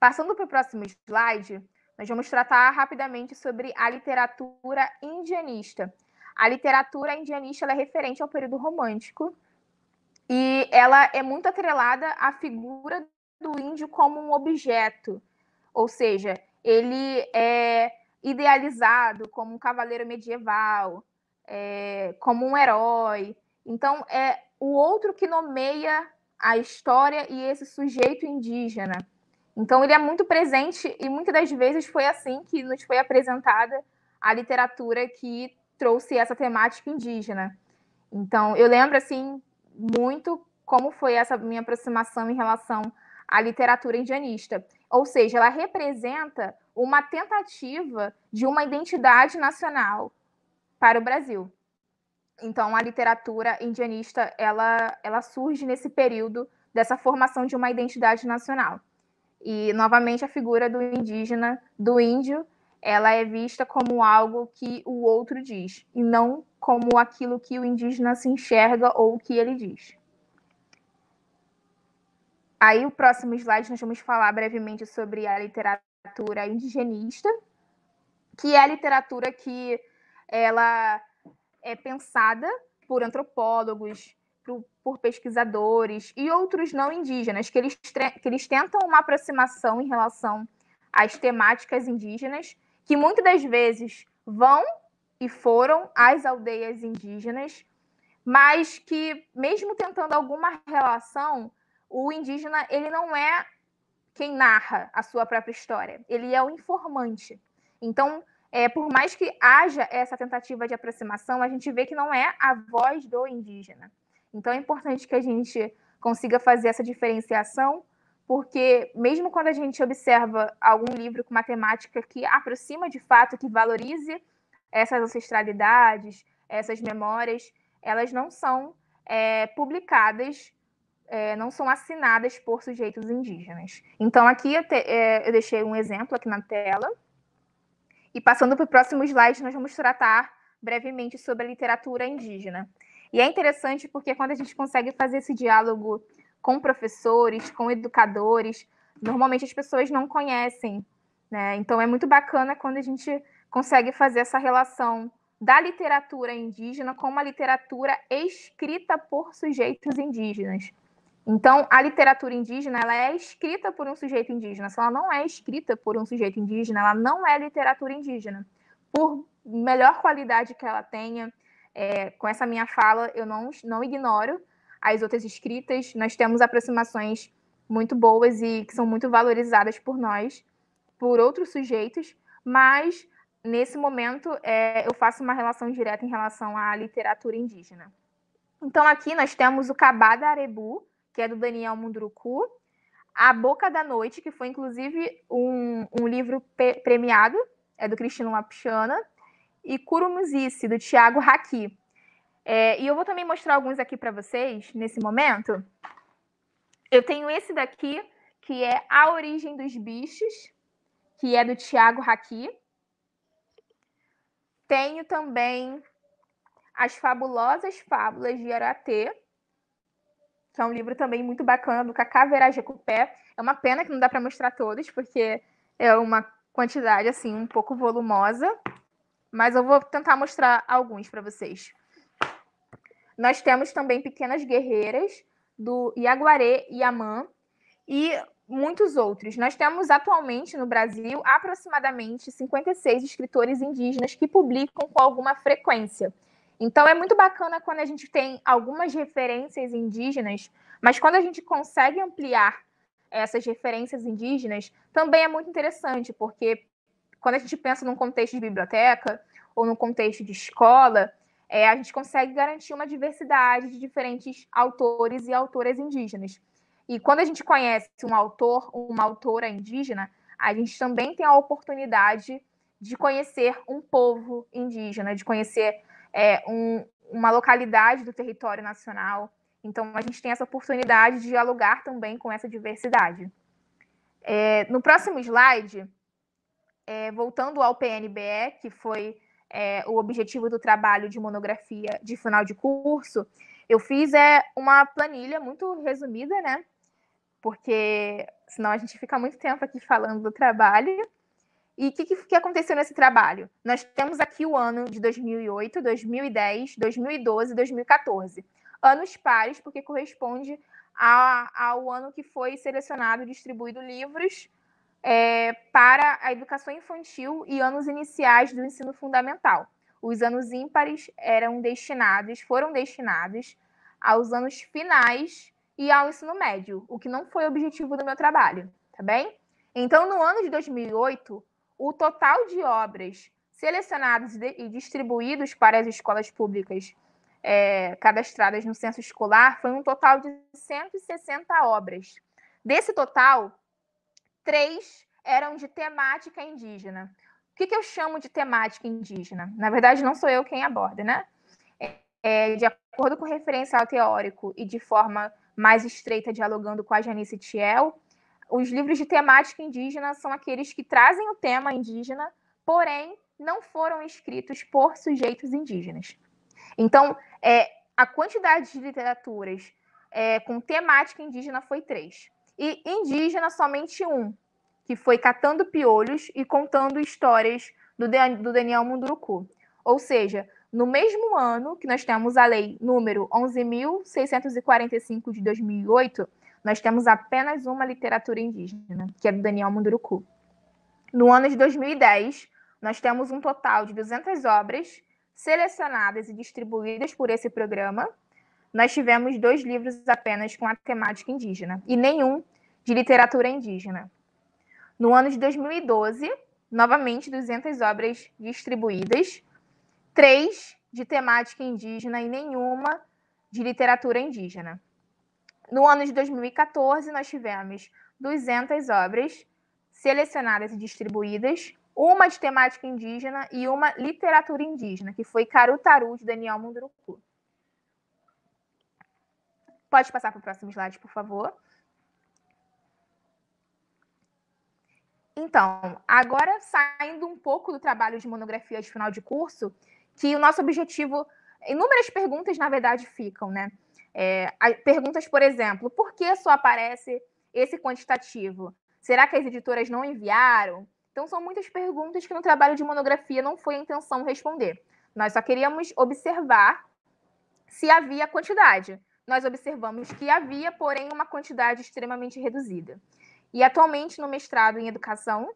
Passando para o próximo slide, nós vamos tratar rapidamente sobre a literatura indianista. A literatura indianista é referente ao período romântico e ela é muito atrelada à figura do índio como um objeto, ou seja, ele é idealizado como um cavaleiro medieval, como um herói. Então, é o outro que nomeia a história e esse sujeito indígena. Então, ele é muito presente e muitas das vezes foi assim que nos foi apresentada a literatura que trouxe essa temática indígena. Então, eu lembro, assim, muito como foi essa minha aproximação em relação à literatura indianista. Ou seja, ela representa uma tentativa de uma identidade nacional para o Brasil. Então, a literatura indianista, ela surge nesse período dessa formação de uma identidade nacional. E, novamente, a figura do indígena, do índio, ela é vista como algo que o outro diz, e não como aquilo que o indígena se enxerga ou o que ele diz. Aí, o próximo slide, nós vamos falar brevemente sobre a literatura indigenista, que é a literatura que ela é pensada por antropólogos, por pesquisadores e outros não indígenas, que eles tentam uma aproximação em relação às temáticas indígenas, que muitas das vezes vão e foram às aldeias indígenas, mas que, mesmo tentando alguma relação, o indígena ele não é quem narra a sua própria história, ele é o informante. Então, por mais que haja essa tentativa de aproximação, a gente vê que não é a voz do indígena. Então, é importante que a gente consiga fazer essa diferenciação, porque mesmo quando a gente observa algum livro com uma temática que aproxima de fato, que valorize essas ancestralidades, essas memórias, elas não são publicadas, não são assinadas por sujeitos indígenas. Então, aqui eu deixei um exemplo aqui na tela. E passando para o próximo slide, nós vamos tratar brevemente sobre a literatura indígena. E é interessante porque quando a gente consegue fazer esse diálogo com professores, com educadores, normalmente as pessoas não conhecem, né? Então é muito bacana quando a gente consegue fazer essa relação da literatura indígena com uma literatura escrita por sujeitos indígenas. Então, a literatura indígena ela é escrita por um sujeito indígena. Se ela não é escrita por um sujeito indígena, ela não é literatura indígena. Por melhor qualidade que ela tenha, com essa minha fala, eu não ignoro as outras escritas. Nós temos aproximações muito boas e que são muito valorizadas por nós, por outros sujeitos, mas, nesse momento, eu faço uma relação direta em relação à literatura indígena. Então, aqui nós temos o Cabá da Arebu, que é do Daniel Munduruku, A Boca da Noite, que foi, inclusive, um livro premiado, é do Cristino Lapichana, e Curumuzice, do Tiago Haki. E eu vou também mostrar alguns aqui para vocês, nesse momento. Eu tenho esse daqui, que é A Origem dos Bichos, que é do Tiago Haki. Tenho também As Fabulosas Fábulas de Aratê, que é um livro também muito bacana, do Cacá Verajecupé. É uma pena que não dá para mostrar todos, porque é uma quantidade, assim, um pouco volumosa. Mas eu vou tentar mostrar alguns para vocês. Nós temos também Pequenas Guerreiras, do Iaguaré Yaman, e muitos outros. Nós temos atualmente no Brasil aproximadamente 56 escritores indígenas que publicam com alguma frequência. Então é muito bacana quando a gente tem algumas referências indígenas, mas quando a gente consegue ampliar essas referências indígenas, também é muito interessante, porque quando a gente pensa num contexto de biblioteca ou num contexto de escola, a gente consegue garantir uma diversidade de diferentes autores e autoras indígenas. E quando a gente conhece um autor ou uma autora indígena, a gente também tem a oportunidade de conhecer um povo indígena, de conhecer uma localidade do território nacional. Então, a gente tem essa oportunidade de dialogar também com essa diversidade. No próximo slide, voltando ao PNBE, que foi o objetivo do trabalho de monografia de final de curso, eu fiz uma planilha muito resumida, né? Porque senão a gente fica muito tempo aqui falando do trabalho. E o que aconteceu nesse trabalho? Nós temos aqui o ano de 2008, 2010, 2012 e 2014. Anos pares, porque corresponde ao ano que foi selecionado e distribuído livros para a educação infantil e anos iniciais do ensino fundamental. Os anos ímpares foram destinados aos anos finais e ao ensino médio, o que não foi o objetivo do meu trabalho, tá bem? Então, no ano de 2008, o total de obras selecionadas e distribuídos para as escolas públicas cadastradas no censo escolar foi um total de 160 obras. Desse total, 3 eram de temática indígena. O que eu chamo de temática indígena? Na verdade, não sou eu quem aborda, né? De acordo com o referencial teórico e de forma mais estreita, dialogando com a Janice Thiel, os livros de temática indígena são aqueles que trazem o tema indígena, porém não foram escritos por sujeitos indígenas. Então, a quantidade de literaturas com temática indígena foi 3. E indígena, somente 1, que foi Catando Piolhos e Contando Histórias, do Daniel Munduruku. Ou seja, no mesmo ano que nós temos a lei número 11.645 de 2008, nós temos apenas uma literatura indígena, que é do Daniel Munduruku. No ano de 2010, nós temos um total de 200 obras selecionadas e distribuídas por esse programa. Nós tivemos 2 livros apenas com a temática indígena e nenhum de literatura indígena. No ano de 2012, novamente 200 obras distribuídas, 3 de temática indígena e nenhuma de literatura indígena. No ano de 2014, nós tivemos 200 obras selecionadas e distribuídas, uma de temática indígena e uma literatura indígena, que foi Carutaru, de Daniel Munduruku. Pode passar para o próximo slide, por favor. Então, agora saindo um pouco do trabalho de monografia de final de curso, que o nosso objetivo, inúmeras perguntas, na verdade, ficam, né? Perguntas, por exemplo, por que só aparece esse quantitativo? Será que as editoras não enviaram? Então, são muitas perguntas que no trabalho de monografia não foi a intenção responder. Nós só queríamos observar se havia quantidade. Nós observamos que havia, porém, uma quantidade extremamente reduzida. E atualmente, no mestrado em educação,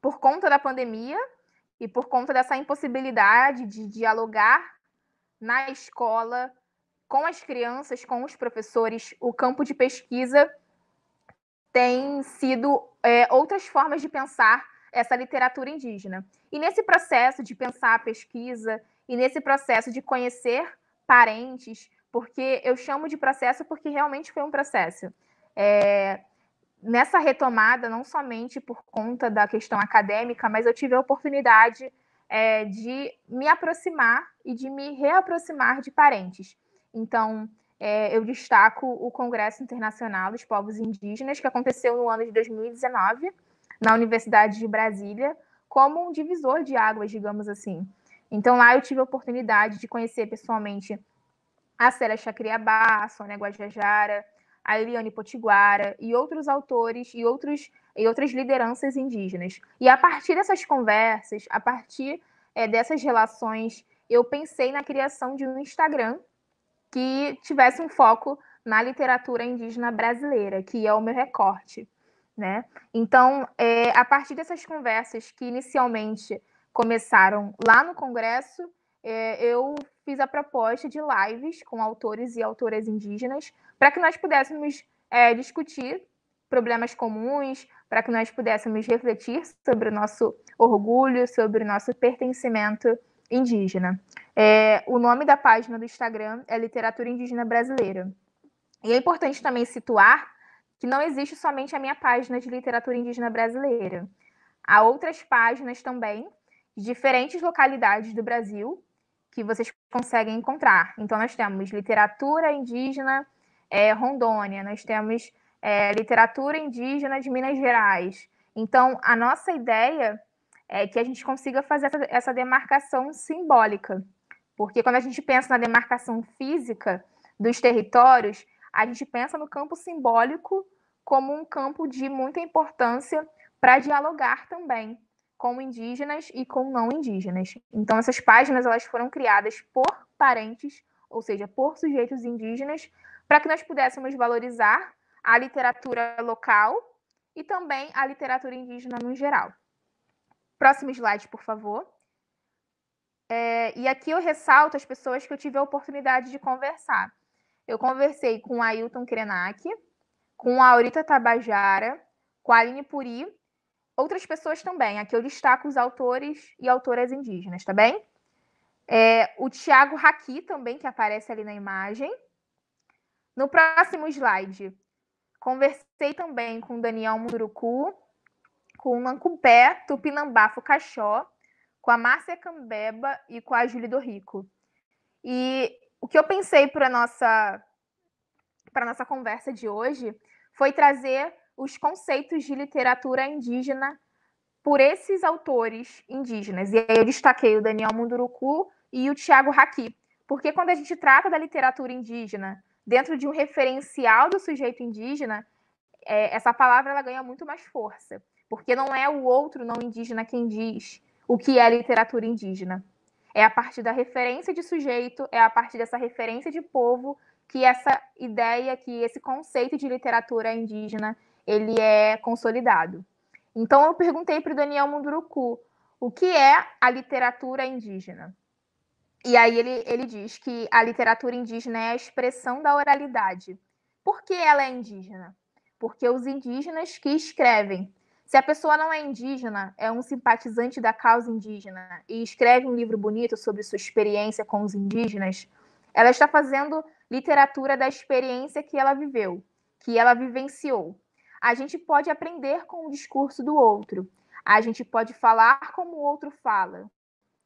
por conta da pandemia e por conta dessa impossibilidade de dialogar na escola, com as crianças, com os professores, o campo de pesquisa tem sido outras formas de pensar essa literatura indígena. E nesse processo de pensar a pesquisa, e nesse processo de conhecer parentes, porque eu chamo de processo porque realmente foi um processo. Nessa retomada, não somente por conta da questão acadêmica, mas eu tive a oportunidade de me aproximar e de me reaproximar de parentes. Então, eu destaco o Congresso Internacional dos Povos Indígenas, que aconteceu no ano de 2019, na Universidade de Brasília, como um divisor de águas, digamos assim. Então, lá eu tive a oportunidade de conhecer pessoalmente a Célia Chacriabá, a Sônia Guajajara, a Eliane Potiguara e outros autores e outras lideranças indígenas. E a partir dessas conversas, a partir dessas relações, eu pensei na criação de um Instagram que tivesse um foco na literatura indígena brasileira, que é o meu recorte, né? Então, a partir dessas conversas que inicialmente começaram lá no Congresso, eu fiz a proposta de lives com autores e autoras indígenas para que nós pudéssemos discutir problemas comuns, para que nós pudéssemos refletir sobre o nosso orgulho, sobre o nosso pertencimento indígena. O nome da página do Instagram é Literatura Indígena Brasileira. E é importante também situar que não existe somente a minha página de literatura indígena brasileira. Há outras páginas também de diferentes localidades do Brasil que vocês conseguem encontrar. Então, nós temos literatura indígena Rondônia, nós temos literatura indígena de Minas Gerais. Então, a nossa ideia é que a gente consiga fazer essa demarcação simbólica, porque quando a gente pensa na demarcação física dos territórios, a gente pensa no campo simbólico como um campo de muita importância para dialogar também com indígenas e com não indígenas. Então, essas páginas elas foram criadas por parentes, ou seja, por sujeitos indígenas, para que nós pudéssemos valorizar a literatura local e também a literatura indígena no geral. Próximo slide, por favor. E aqui eu ressalto as pessoas que eu tive a oportunidade de conversar. Eu conversei com a Ailton Krenak, com a Aurita Tabajara, com a Aline Puri, outras pessoas também. Aqui eu destaco os autores e autoras indígenas, tá bem? O Tiago Haki também, que aparece ali na imagem. No próximo slide, conversei também com o Daniel Munduruku, com o Nancupé, Tupinambá Fucaxó, com a Márcia Cambeba e com a Júlia do Rico. E o que eu pensei para a nossa conversa de hoje foi trazer os conceitos de literatura indígena por esses autores indígenas. E aí eu destaquei o Daniel Munduruku e o Tiago Haki, porque quando a gente trata da literatura indígena dentro de um referencial do sujeito indígena, essa palavra ela ganha muito mais força, porque não é o outro não indígena quem diz o que é literatura indígena. É a partir da referência de sujeito, é a partir dessa referência de povo que essa ideia, que esse conceito de literatura indígena, ele é consolidado. Então, eu perguntei para o Daniel Munduruku o que é a literatura indígena. E aí ele diz que a literatura indígena é a expressão da oralidade. Por que ela é indígena? Porque os indígenas que escrevem. Se a pessoa não é indígena, é um simpatizante da causa indígena e escreve um livro bonito sobre sua experiência com os indígenas, ela está fazendo literatura da experiência que ela viveu, que ela vivenciou. A gente pode aprender com o discurso do outro. A gente pode falar como o outro fala.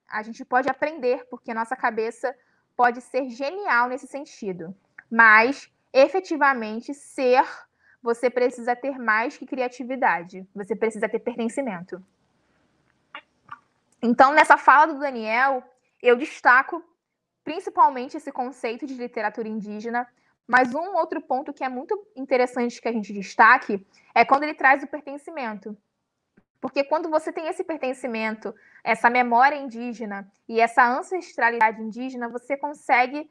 A gente pode aprender, porque a nossa cabeça pode ser genial nesse sentido. Mas, efetivamente, você precisa ter mais que criatividade. Você precisa ter pertencimento. Então, nessa fala do Daniel, eu destaco principalmente esse conceito de literatura indígena, mas um outro ponto que é muito interessante que a gente destaque é quando ele traz o pertencimento. Porque quando você tem esse pertencimento, essa memória indígena e essa ancestralidade indígena, você consegue,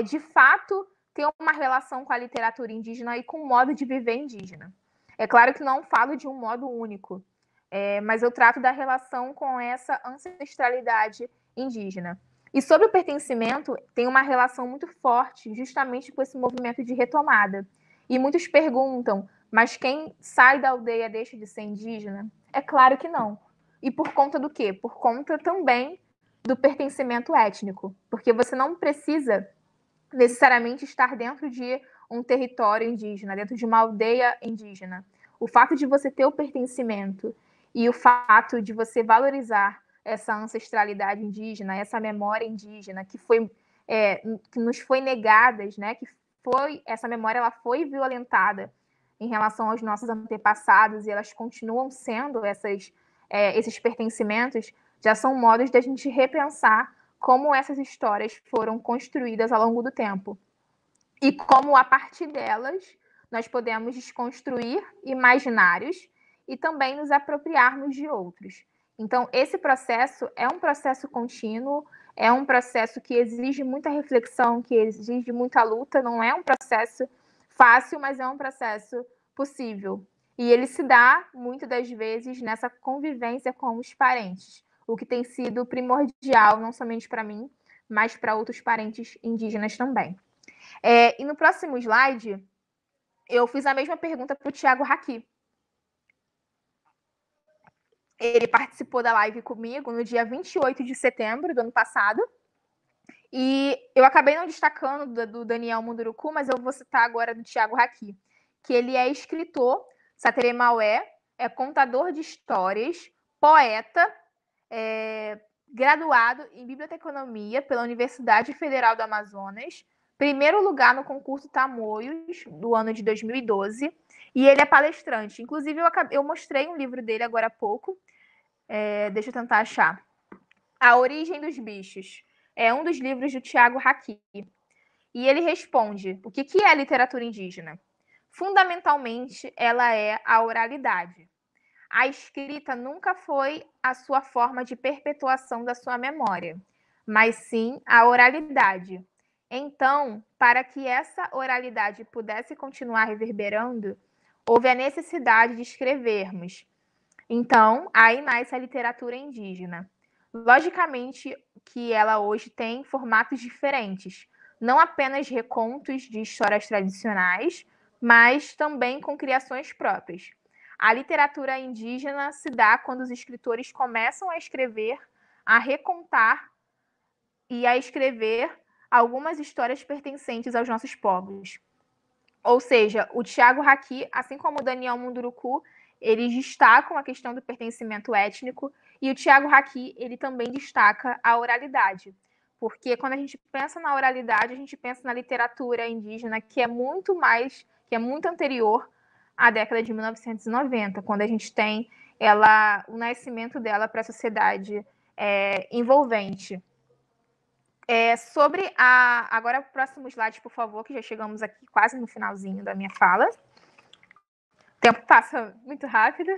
de fato, ter uma relação com a literatura indígena e com o modo de viver indígena. É claro que não falo de um modo único, mas eu trato da relação com essa ancestralidade indígena. E sobre o pertencimento, tem uma relação muito forte justamente com esse movimento de retomada. E muitos perguntam, mas quem sai da aldeia deixa de ser indígena? É claro que não. E por conta do quê? Por conta também do pertencimento étnico. Porque você não precisa necessariamente estar dentro de um território indígena, dentro de uma aldeia indígena. O fato de você ter o pertencimento e o fato de você valorizar essa ancestralidade indígena, essa memória indígena que nos foi negada, né? Essa memória ela foi violentada em relação aos nossos antepassados e elas continuam sendo esses pertencimentos, já são modos da gente repensar como essas histórias foram construídas ao longo do tempo e como, a partir delas, nós podemos desconstruir imaginários e também nos apropriarmos de outros. Então, esse processo é um processo contínuo, é um processo que exige muita reflexão, que exige muita luta, não é um processo fácil, mas é um processo possível. E ele se dá, muitas das vezes, nessa convivência com os parentes, o que tem sido primordial, não somente para mim, mas para outros parentes indígenas também. E no próximo slide, eu fiz a mesma pergunta para o Tiago Haki. Ele participou da live comigo no dia 28 de setembro do ano passado. E eu acabei não destacando do Daniel Munduruku, mas eu vou citar agora do Tiago Haki, que ele é escritor, Satere Maué, é contador de histórias, poeta, graduado em Biblioteconomia pela Universidade Federal do Amazonas, primeiro lugar no concurso Tamoios, do ano de 2012, e ele é palestrante. Inclusive, eu mostrei um livro dele agora há pouco, deixa eu tentar achar. A Origem dos Bichos. É um dos livros do Tiago Haki. E ele responde: o que é literatura indígena? Fundamentalmente, ela é a oralidade. A escrita nunca foi a sua forma de perpetuação da sua memória, mas sim a oralidade. Então, para que essa oralidade pudesse continuar reverberando, houve a necessidade de escrevermos. Então, aí nasce a literatura indígena. Logicamente que ela hoje tem formatos diferentes, não apenas recontos de histórias tradicionais, mas também com criações próprias. A literatura indígena se dá quando os escritores começam a escrever, a recontar e a escrever algumas histórias pertencentes aos nossos povos. Ou seja, o Tiago Haki, assim como o Daniel Munduruku, eles destacam a questão do pertencimento étnico, e o Tiago Haki, ele também destaca a oralidade. Porque quando a gente pensa na oralidade, a gente pensa na literatura indígena, que é muito anterior à década de 1990, quando a gente tem o nascimento dela para a sociedade envolvente. Agora, o próximo slide, por favor, que já chegamos aqui quase no finalzinho da minha fala. O tempo passa muito rápido.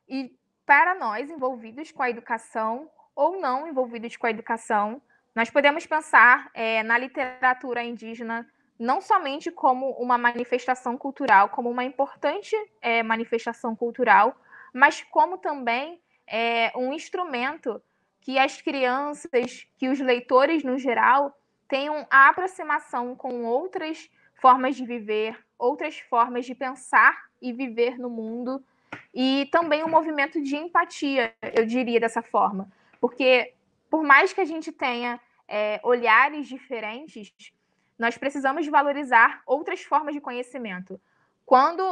E para nós, envolvidos com a educação ou não envolvidos com a educação, nós podemos pensar na literatura indígena não somente como uma manifestação cultural, como uma importante manifestação cultural, mas como também um instrumento que as crianças, que os leitores no geral, tenham a aproximação com outras formas de viver, outras formas de pensar e viver no mundo, e também um movimento de empatia, eu diria dessa forma, porque por mais que a gente tenha olhares diferentes, nós precisamos valorizar outras formas de conhecimento. Quando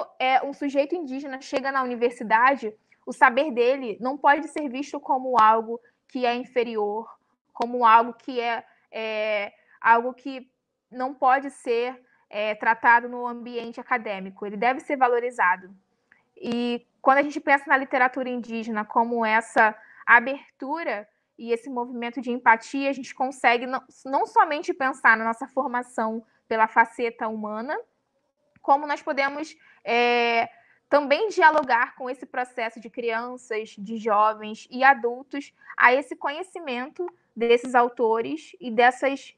um sujeito indígena chega na universidade, o saber dele não pode ser visto como algo que é inferior, como algo que algo que não pode ser tratado no ambiente acadêmico. Ele deve ser valorizado. E quando a gente pensa na literatura indígena como essa abertura e esse movimento de empatia, a gente consegue não somente pensar na nossa formação pela faceta humana, como nós podemos também dialogar com esse processo de crianças, de jovens e adultos a esse conhecimento desses autores e dessas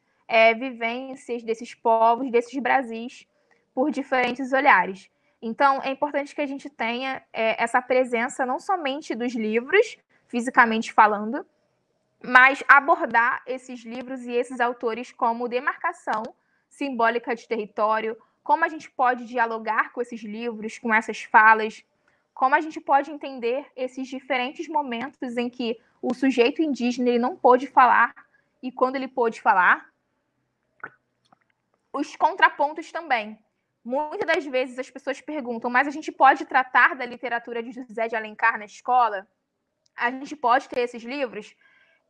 vivências, desses povos, desses Brasis, por diferentes olhares. Então, é importante que a gente tenha essa presença não somente dos livros, fisicamente falando, mas abordar esses livros e esses autores como demarcação simbólica de território, como a gente pode dialogar com esses livros, com essas falas, como a gente pode entender esses diferentes momentos em que o sujeito indígena ele não pôde falar, e quando ele pôde falar, os contrapontos também. Muitas das vezes as pessoas perguntam, mas a gente pode tratar da literatura de José de Alencar na escola? A gente pode ter esses livros?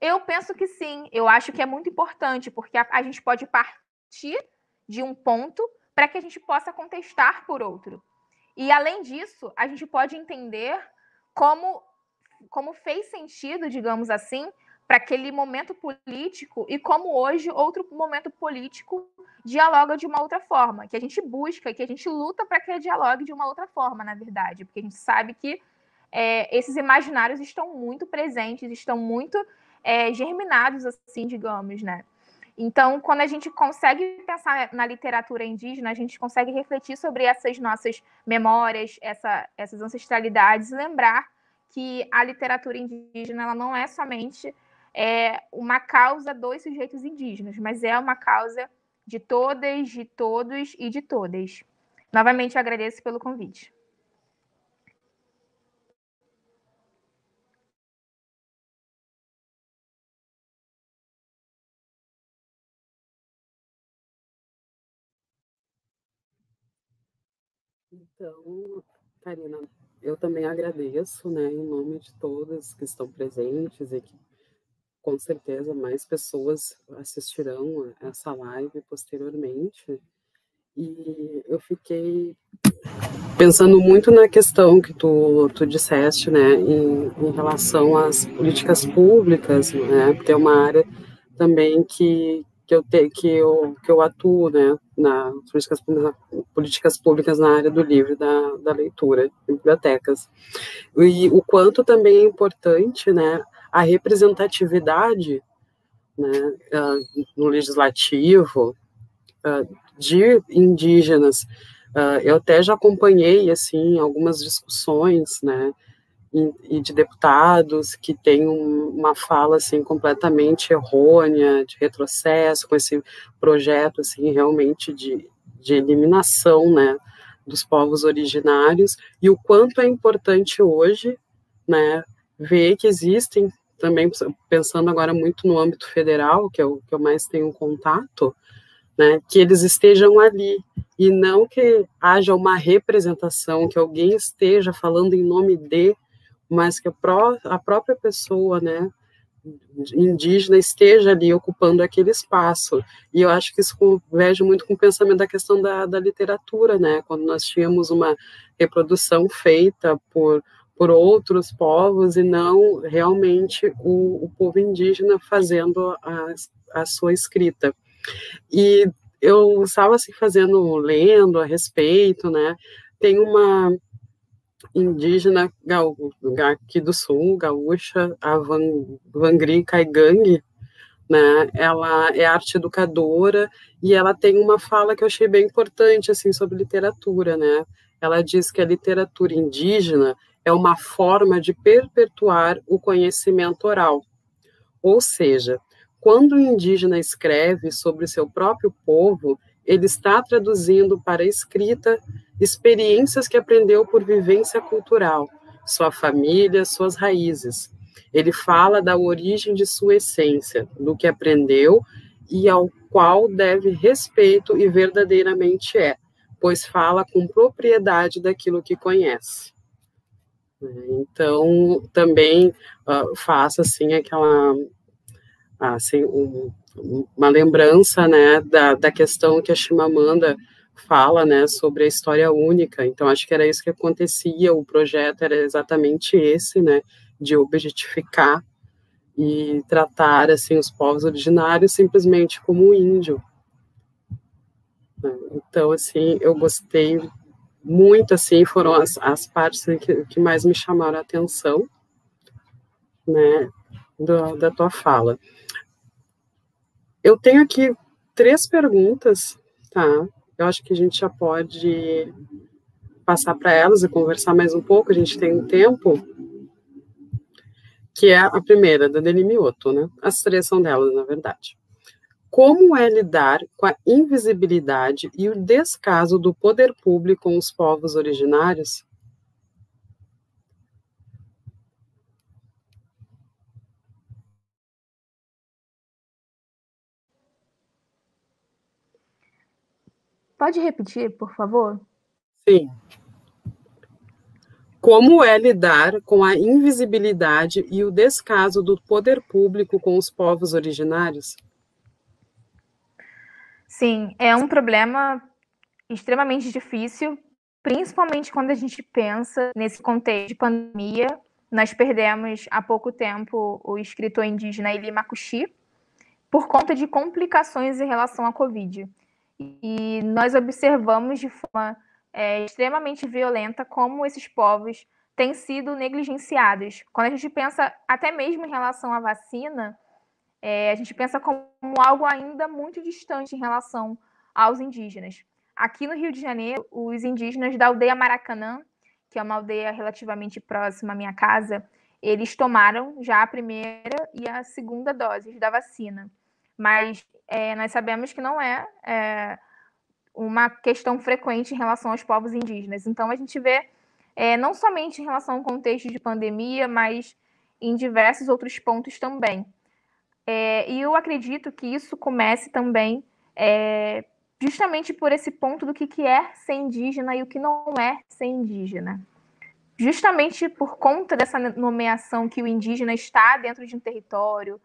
Eu penso que sim, eu acho que é muito importante, porque a gente pode partir de um ponto para que a gente possa contestar por outro. E, além disso, a gente pode entender como fez sentido, digamos assim, para aquele momento político e como hoje outro momento político dialoga de uma outra forma, que a gente busca, que a gente luta para que ele dialogue de uma outra forma, na verdade, porque a gente sabe que esses imaginários estão muito presentes, estão muito germinados, assim, digamos, né? Então, quando a gente consegue pensar na literatura indígena, a gente consegue refletir sobre essas nossas memórias, essas ancestralidades, e lembrar que a literatura indígena ela não é somente uma causa dos sujeitos indígenas, mas é uma causa de todas, de todos e de todas. Novamente, eu agradeço pelo convite. Então, Karina, eu também agradeço, né, em nome de todas que estão presentes e que com certeza mais pessoas assistirão a essa live posteriormente. E eu fiquei pensando muito na questão que tu disseste, né, em relação às políticas públicas, né, porque é uma área também que eu atuo, né, nas políticas públicas na área do livro, da leitura, bibliotecas. E o quanto também é importante, né, a representatividade, né, no legislativo, de indígenas. Eu até já acompanhei, assim, algumas discussões, né, e de deputados que têm uma fala, assim, completamente errônea, de retrocesso, com esse projeto, assim, realmente de eliminação, né, dos povos originários, e o quanto é importante hoje, né, ver que existem, também pensando agora muito no âmbito federal, que é o que eu mais tenho contato, né, que eles estejam ali, e não que haja uma representação, que alguém esteja falando em nome de, mas que a própria pessoa, né, indígena esteja ali ocupando aquele espaço. E eu acho que isso converge muito com o pensamento da questão da literatura, né, quando nós tínhamos uma reprodução feita por outros povos e não realmente o povo indígena fazendo a sua escrita. E eu estava assim lendo a respeito, né? Tem uma indígena aqui do sul, gaúcha, a Vangri Caigangue, né? Ela é arte educadora e ela tem uma fala que eu achei bem importante assim sobre literatura, né? Ela diz que a literatura indígena é uma forma de perpetuar o conhecimento oral. Ou seja, quando o indígena escreve sobre o seu próprio povo, ele está traduzindo para a escrita experiências que aprendeu por vivência cultural, sua família, suas raízes. Ele fala da origem de sua essência, do que aprendeu e ao qual deve respeito e verdadeiramente é, pois fala com propriedade daquilo que conhece. Então, também faço assim aquela assim, uma lembrança, né, da questão que a Chimamanda fala, né, sobre a história única. Então, acho que era isso que acontecia, o projeto era exatamente esse, né, de objetificar e tratar, assim, os povos originários simplesmente como índio. Então, assim, eu gostei muito, assim, foram as partes que mais me chamaram a atenção, né, da tua fala. Eu tenho aqui 3 perguntas, tá? Eu acho que a gente já pode passar para elas e conversar mais um pouco, a gente tem um tempo, que é a primeira, da Deni Mioto, né? As 3 são delas, na verdade. Como é lidar com a invisibilidade e o descaso do poder público com os povos originários? Pode repetir, por favor? Sim. Como é lidar com a invisibilidade e o descaso do poder público com os povos originários? Sim, é um problema extremamente difícil, principalmente quando a gente pensa nesse contexto de pandemia. Nós perdemos há pouco tempo o escritor indígena Eli Makuxi por conta de complicações em relação à Covid. E nós observamos de forma extremamente violenta como esses povos têm sido negligenciados. Quando a gente pensa até mesmo em relação à vacina, a gente pensa como algo ainda muito distante em relação aos indígenas. Aqui no Rio de Janeiro, os indígenas da aldeia Maracanã, que é uma aldeia relativamente próxima à minha casa, eles tomaram já a primeira e a segunda doses da vacina. Mas nós sabemos que não é uma questão frequente em relação aos povos indígenas. Então, a gente vê, não somente em relação ao contexto de pandemia, mas em diversos outros pontos também. E eu acredito que isso comece também justamente por esse ponto do que é ser indígena e o que não é ser indígena. justamente por conta dessa nomeação que o indígena está dentro de um território,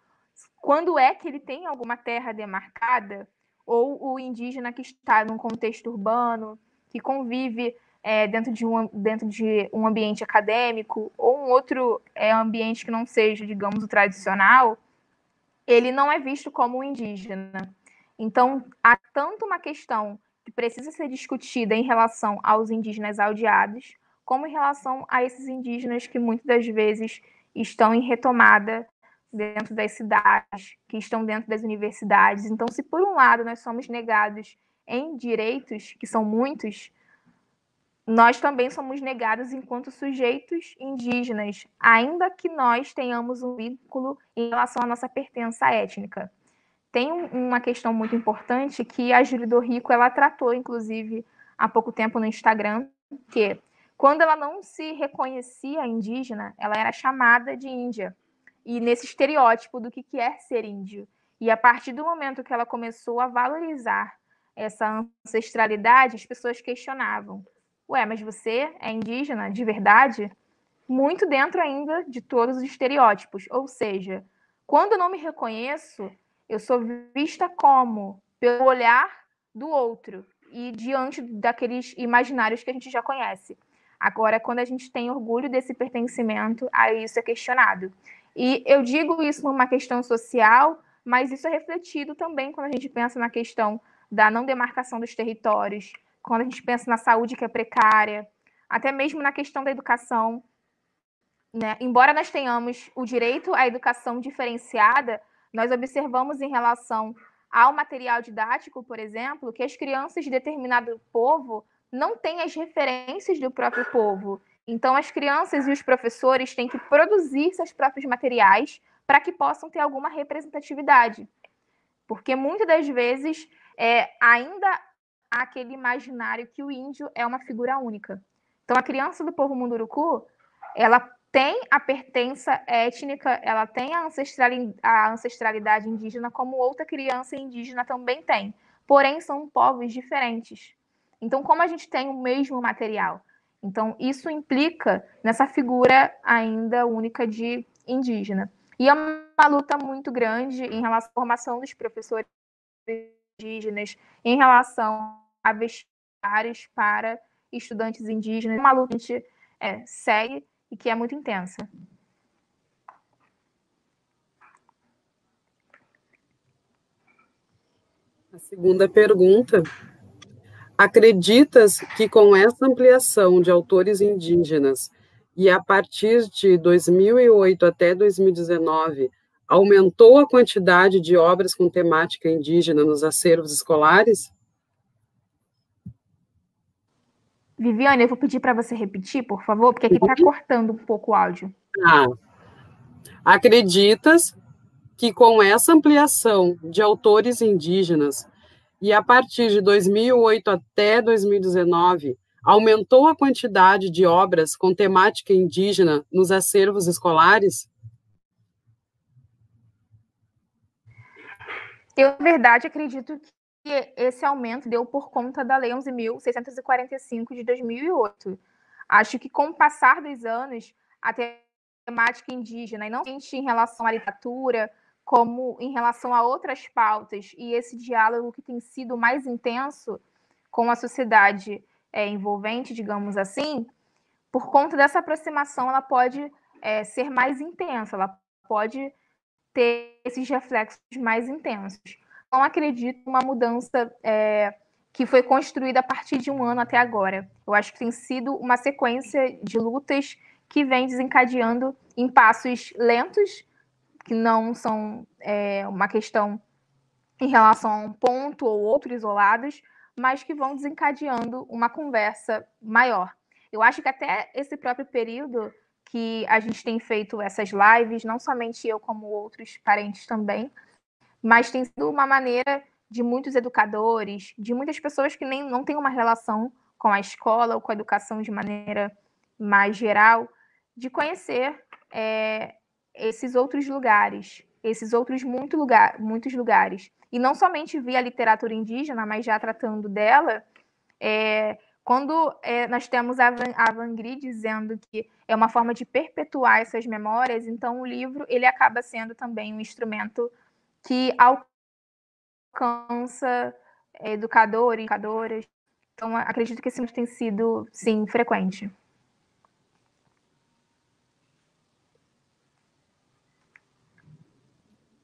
quando é que ele tem alguma terra demarcada, ou o indígena que está num contexto urbano, que convive dentro de um ambiente acadêmico, ou um outro ambiente que não seja, digamos, o tradicional, ele não é visto como um indígena. Então, há tanto uma questão que precisa ser discutida em relação aos indígenas aldeados, como em relação a esses indígenas que muitas das vezes estão em retomada dentro das cidades, que estão dentro das universidades. Então, se por um lado nós somos negados em direitos, que são muitos, nós também somos negados enquanto sujeitos indígenas, ainda que nós tenhamos um vínculo em relação à nossa pertença étnica. Tem uma questão muito importante que a Júlia do Rico ela tratou, inclusive, há pouco tempo no Instagram, que quando ela não se reconhecia indígena, ela era chamada de índia. E nesse estereótipo do que é ser índio. E a partir do momento que ela começou a valorizar essa ancestralidade, as pessoas questionavam. Ué, mas você é indígena de verdade? Muito dentro ainda de todos os estereótipos. Ou seja, quando eu não me reconheço, eu sou vista como pelo olhar do outro e diante daqueles imaginários que a gente já conhece. Agora, quando a gente tem orgulho desse pertencimento, aí isso é questionado. E eu digo isso numa questão social, mas isso é refletido também quando a gente pensa na questão da não demarcação dos territórios, quando a gente pensa na saúde que é precária, até mesmo na questão da educação. Né? Embora nós tenhamos o direito à educação diferenciada, nós observamos em relação ao material didático, por exemplo, que as crianças de determinado povo não têm as referências do próprio povo. Então, as crianças e os professores têm que produzir seus próprios materiais para que possam ter alguma representatividade. Porque muitas das vezes ainda há aquele imaginário que o índio é uma figura única. Então, a criança do povo Munduruku, ela tem a pertença étnica, ela tem a ancestralidade indígena, como outra criança indígena também tem. Porém, são povos diferentes. Então, como a gente tem o mesmo material? Então, isso implica nessa figura ainda única de indígena. E é uma luta muito grande em relação à formação dos professores indígenas, em relação a vestiários para estudantes indígenas. Uma luta que a gente segue e que é muito intensa. A segunda pergunta: acreditas que com essa ampliação de autores indígenas e a partir de 2008 até 2019, aumentou a quantidade de obras com temática indígena nos acervos escolares? Viviane, eu vou pedir para você repetir, por favor, porque aqui está cortando um pouco o áudio. Acreditas que com essa ampliação de autores indígenas e a partir de 2008 até 2019, aumentou a quantidade de obras com temática indígena nos acervos escolares? Eu, na verdade, acredito que esse aumento deu por conta da Lei 11.645 de 2008. Acho que com o passar dos anos, a temática indígena, e não somente em relação à literatura, como em relação a outras pautas, e esse diálogo que tem sido mais intenso com a sociedade envolvente, digamos assim, por conta dessa aproximação, ela pode ser mais intensa, ela pode ter esses reflexos mais intensos. Não acredito numa mudança que foi construída a partir de um ano até agora. Eu acho que tem sido uma sequência de lutas que vem desencadeando em passos lentos, que não são uma questão em relação a um ponto ou outro isolados, mas que vão desencadeando uma conversa maior. Eu acho que até esse próprio período que a gente tem feito essas lives, não somente eu, como outros parentes também, mas tem sido uma maneira de muitos educadores, de muitas pessoas que não têm uma relação com a escola ou com a educação de maneira mais geral, de conhecer esses outros lugares, esses outros muitos lugares. E não somente via literatura indígena, mas já tratando dela, Quando nós temos a Avangri dizendo que é uma forma de perpetuar essas memórias, então o livro ele acaba sendo também um instrumento que alcança educadores, educadoras. Então, acredito que esse tem sido, sim, frequente.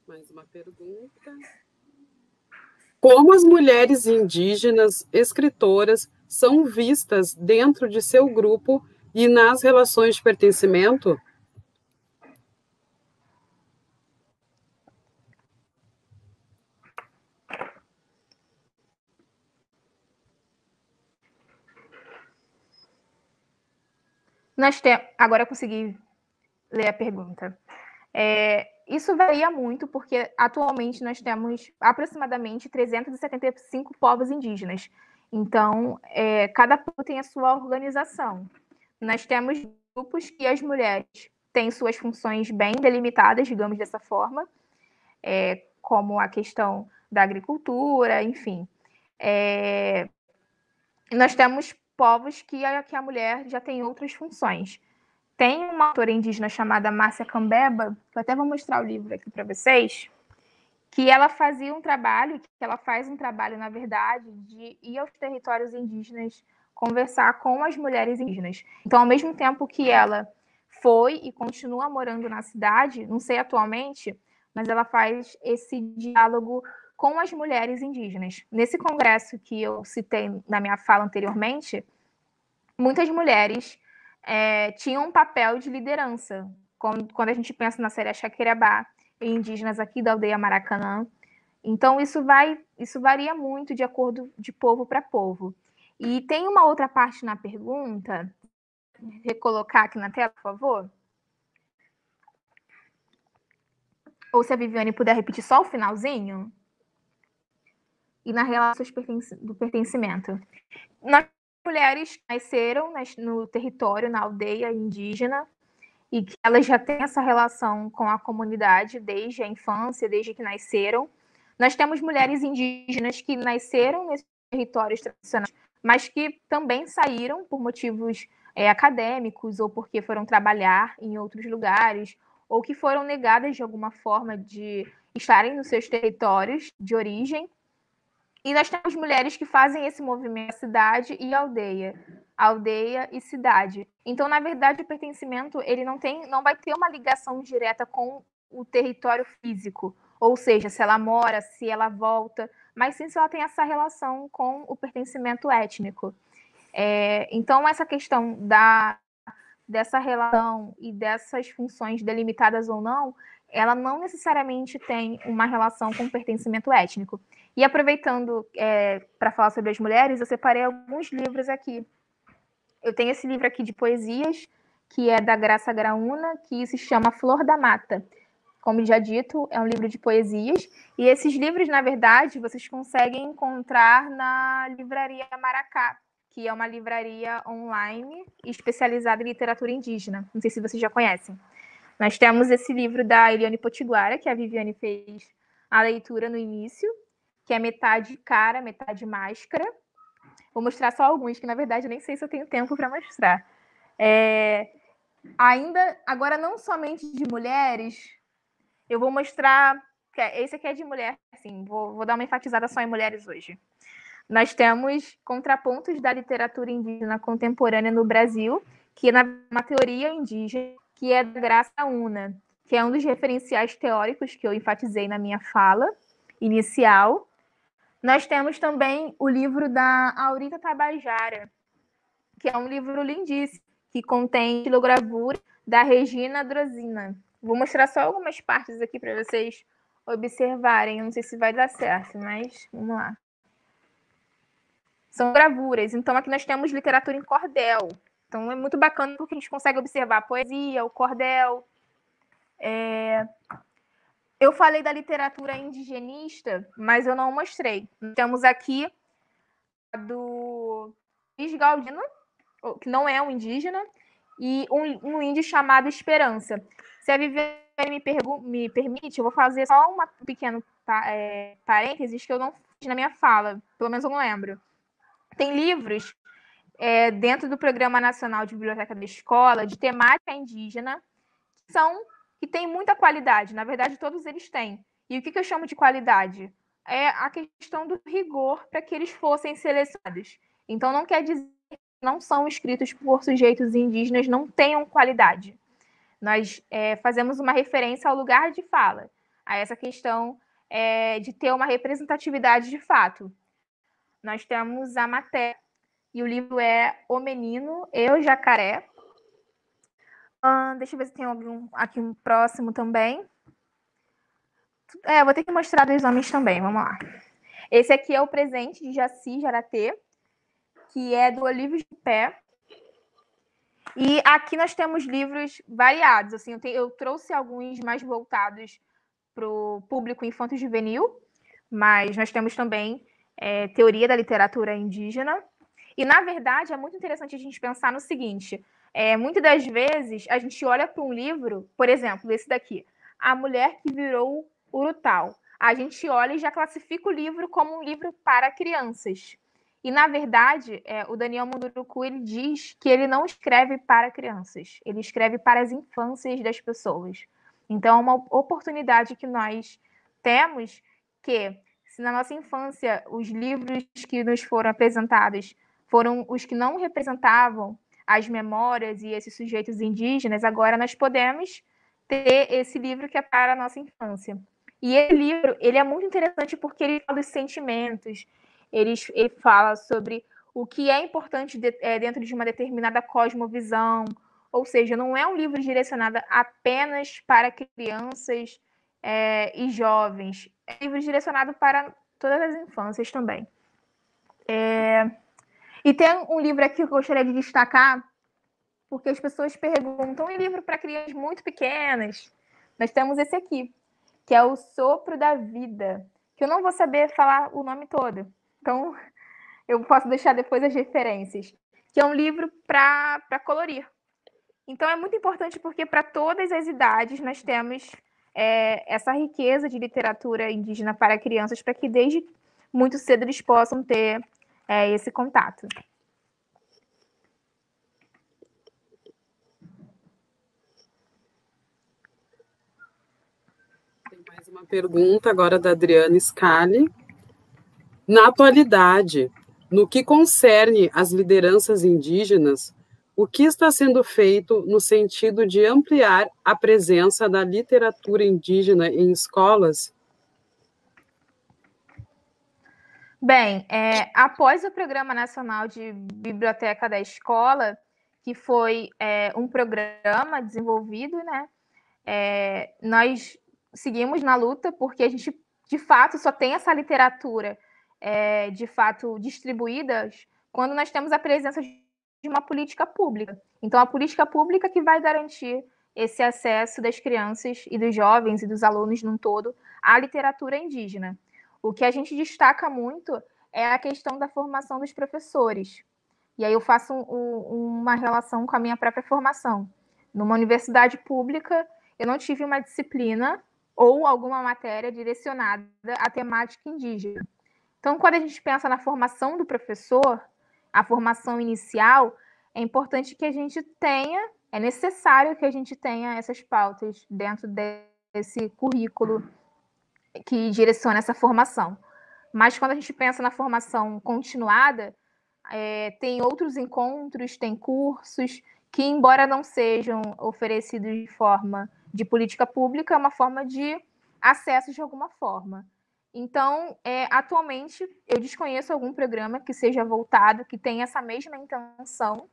Mais uma pergunta. Como as mulheres indígenas escritoras são vistas dentro de seu grupo e nas relações de pertencimento? Agora eu consegui ler a pergunta. Isso varia muito, porque atualmente nós temos aproximadamente 375 povos indígenas. Então, cada povo tem a sua organização. Nós temos grupos que as mulheres têm suas funções bem delimitadas, digamos dessa forma, como a questão da agricultura, enfim. Nós temos povos que a mulher já tem outras funções. Tem uma autora indígena chamada Márcia Cambeba, que eu até vou mostrar o livro aqui para vocês, que ela faz um trabalho, na verdade, de ir aos territórios indígenas, conversar com as mulheres indígenas. Então, ao mesmo tempo que ela foi e continua morando na cidade, não sei atualmente, mas ela faz esse diálogo com as mulheres indígenas. Nesse congresso que eu citei na minha fala anteriormente, muitas mulheres tinham um papel de liderança. Quando a gente pensa na série Xaquerabá, indígenas aqui da aldeia Maracanã. Então, isso varia muito de acordo de povo para povo. E tem uma outra parte na pergunta, recolocar aqui na tela, por favor. Ou se a Viviane puder repetir só o finalzinho. E na relação do pertencimento. Nós, mulheres, nasceram no território, na aldeia indígena, e que elas já têm essa relação com a comunidade desde a infância, desde que nasceram. Nós temos mulheres indígenas que nasceram nesses territórios tradicionais, mas que também saíram por motivos acadêmicos ou porque foram trabalhar em outros lugares, ou que foram negadas de alguma forma de estarem nos seus territórios de origem. E nós temos mulheres que fazem esse movimento cidade e aldeia e cidade. Então, na verdade, o pertencimento ele não vai ter uma ligação direta com o território físico, ou seja, se ela mora, se ela volta, mas sim se ela tem essa relação com o pertencimento étnico. Então, essa questão dessa relação e dessas funções delimitadas ou não, ela não necessariamente tem uma relação com pertencimento étnico. E aproveitando para falar sobre as mulheres, eu separei alguns livros aqui. Eu tenho esse livro aqui de poesias, que é da Graça Graúna, que se chama Flor da Mata. Como já dito, é um livro de poesias. E esses livros, na verdade, vocês conseguem encontrar na Livraria Maracá, que é uma livraria online especializada em literatura indígena. Não sei se vocês já conhecem. Nós temos esse livro da Eliane Potiguara, que a Viviane fez a leitura no início, que é metade cara, metade máscara. Vou mostrar só alguns, que na verdade eu nem sei se eu tenho tempo para mostrar. Ainda, agora não somente de mulheres, eu vou mostrar, esse aqui é de mulher, assim, vou dar uma enfatizada só em mulheres hoje. Nós temos Contrapontos da Literatura Indígena Contemporânea no Brasil, que é uma teoria indígena, que é da Graça Una, que é um dos referenciais teóricos que eu enfatizei na minha fala inicial. Nós temos também o livro da Aurita Tabajara, que é um livro lindíssimo, que contém xilogravura da Regina Drosina. Vou mostrar só algumas partes aqui para vocês observarem. Eu não sei se vai dar certo, mas vamos lá. São gravuras. Então, aqui nós temos literatura em cordel. Então, é muito bacana porque a gente consegue observar a poesia, o cordel. Eu falei da literatura indigenista, mas eu não mostrei. Temos aqui do Luiz Galdino, que não é um indígena, e um índio chamado Esperança. Se a Viviane me permite, eu vou fazer só uma pequena parênteses que eu não fiz na minha fala, pelo menos eu não lembro. Tem livros dentro do Programa Nacional de Biblioteca da Escola, de temática indígena, que tem muita qualidade. Na verdade, todos eles têm. E o que eu chamo de qualidade? É a questão do rigor para que eles fossem selecionados. Então, não quer dizer que não são escritos por sujeitos indígenas, não tenham qualidade. Nós fazemos uma referência ao lugar de fala, a essa questão de ter uma representatividade de fato. Nós temos a matéria, e o livro é O Menino e o Jacaré. Deixa eu ver se tem algum aqui um próximo também. Vou ter que mostrar dos homens também, vamos lá. Esse aqui é o presente de Jaci Jaratê, que é do Olivos de Pé. E aqui nós temos livros variados. Assim, eu trouxe alguns mais voltados para o público infanto-juvenil, mas nós temos também teoria da literatura indígena. E, na verdade, é muito interessante a gente pensar no seguinte: muitas das vezes a gente olha para um livro, por exemplo, esse daqui, A Mulher que Virou Urutau. A gente olha e já classifica o livro como um livro para crianças. E, na verdade, o Daniel Munduruku, ele diz que ele não escreve para crianças, ele escreve para as infâncias das pessoas. Então, é uma oportunidade que nós temos que, se na nossa infância os livros que nos foram apresentados foram os que não representavam as memórias e esses sujeitos indígenas, agora nós podemos ter esse livro que é para a nossa infância. E esse livro, ele é muito interessante porque ele fala dos sentimentos, ele fala sobre o que é importante dentro de uma determinada cosmovisão, ou seja, não é um livro direcionado apenas para crianças e jovens, é um livro direcionado para todas as infâncias também. E tem um livro aqui que eu gostaria de destacar, porque as pessoas perguntam, um livro para crianças muito pequenas? Nós temos esse aqui, que é O Sopro da Vida, que eu não vou saber falar o nome todo, então eu posso deixar depois as referências, que é um livro para colorir. Então é muito importante porque para todas as idades nós temos essa riqueza de literatura indígena para crianças, para que desde muito cedo eles possam ter esse contato. Tem mais uma pergunta agora da Adriana Scali. Na atualidade, no que concerne às lideranças indígenas, o que está sendo feito no sentido de ampliar a presença da literatura indígena em escolas? Bem, após o Programa Nacional de Biblioteca da Escola, que foi um programa desenvolvido, né, nós seguimos na luta, porque a gente, de fato, só tem essa literatura, de fato, distribuída quando nós temos a presença de uma política pública. Então, a política pública que vai garantir esse acesso das crianças e dos jovens e dos alunos num todo à literatura indígena. O que a gente destaca muito é a questão da formação dos professores. E aí eu faço uma relação com a minha própria formação. Numa universidade pública, eu não tive uma disciplina ou alguma matéria direcionada à temática indígena. Então, quando a gente pensa na formação do professor, a formação inicial, é importante que a gente tenha, é necessário que a gente tenha essas pautas dentro desse currículo que direciona essa formação. Mas quando a gente pensa na formação continuada, tem outros encontros, tem cursos que, embora não sejam oferecidos de forma de política pública, é uma forma de acesso de alguma forma. Então, atualmente, eu desconheço algum programa que seja voltado, que tenha essa mesma intenção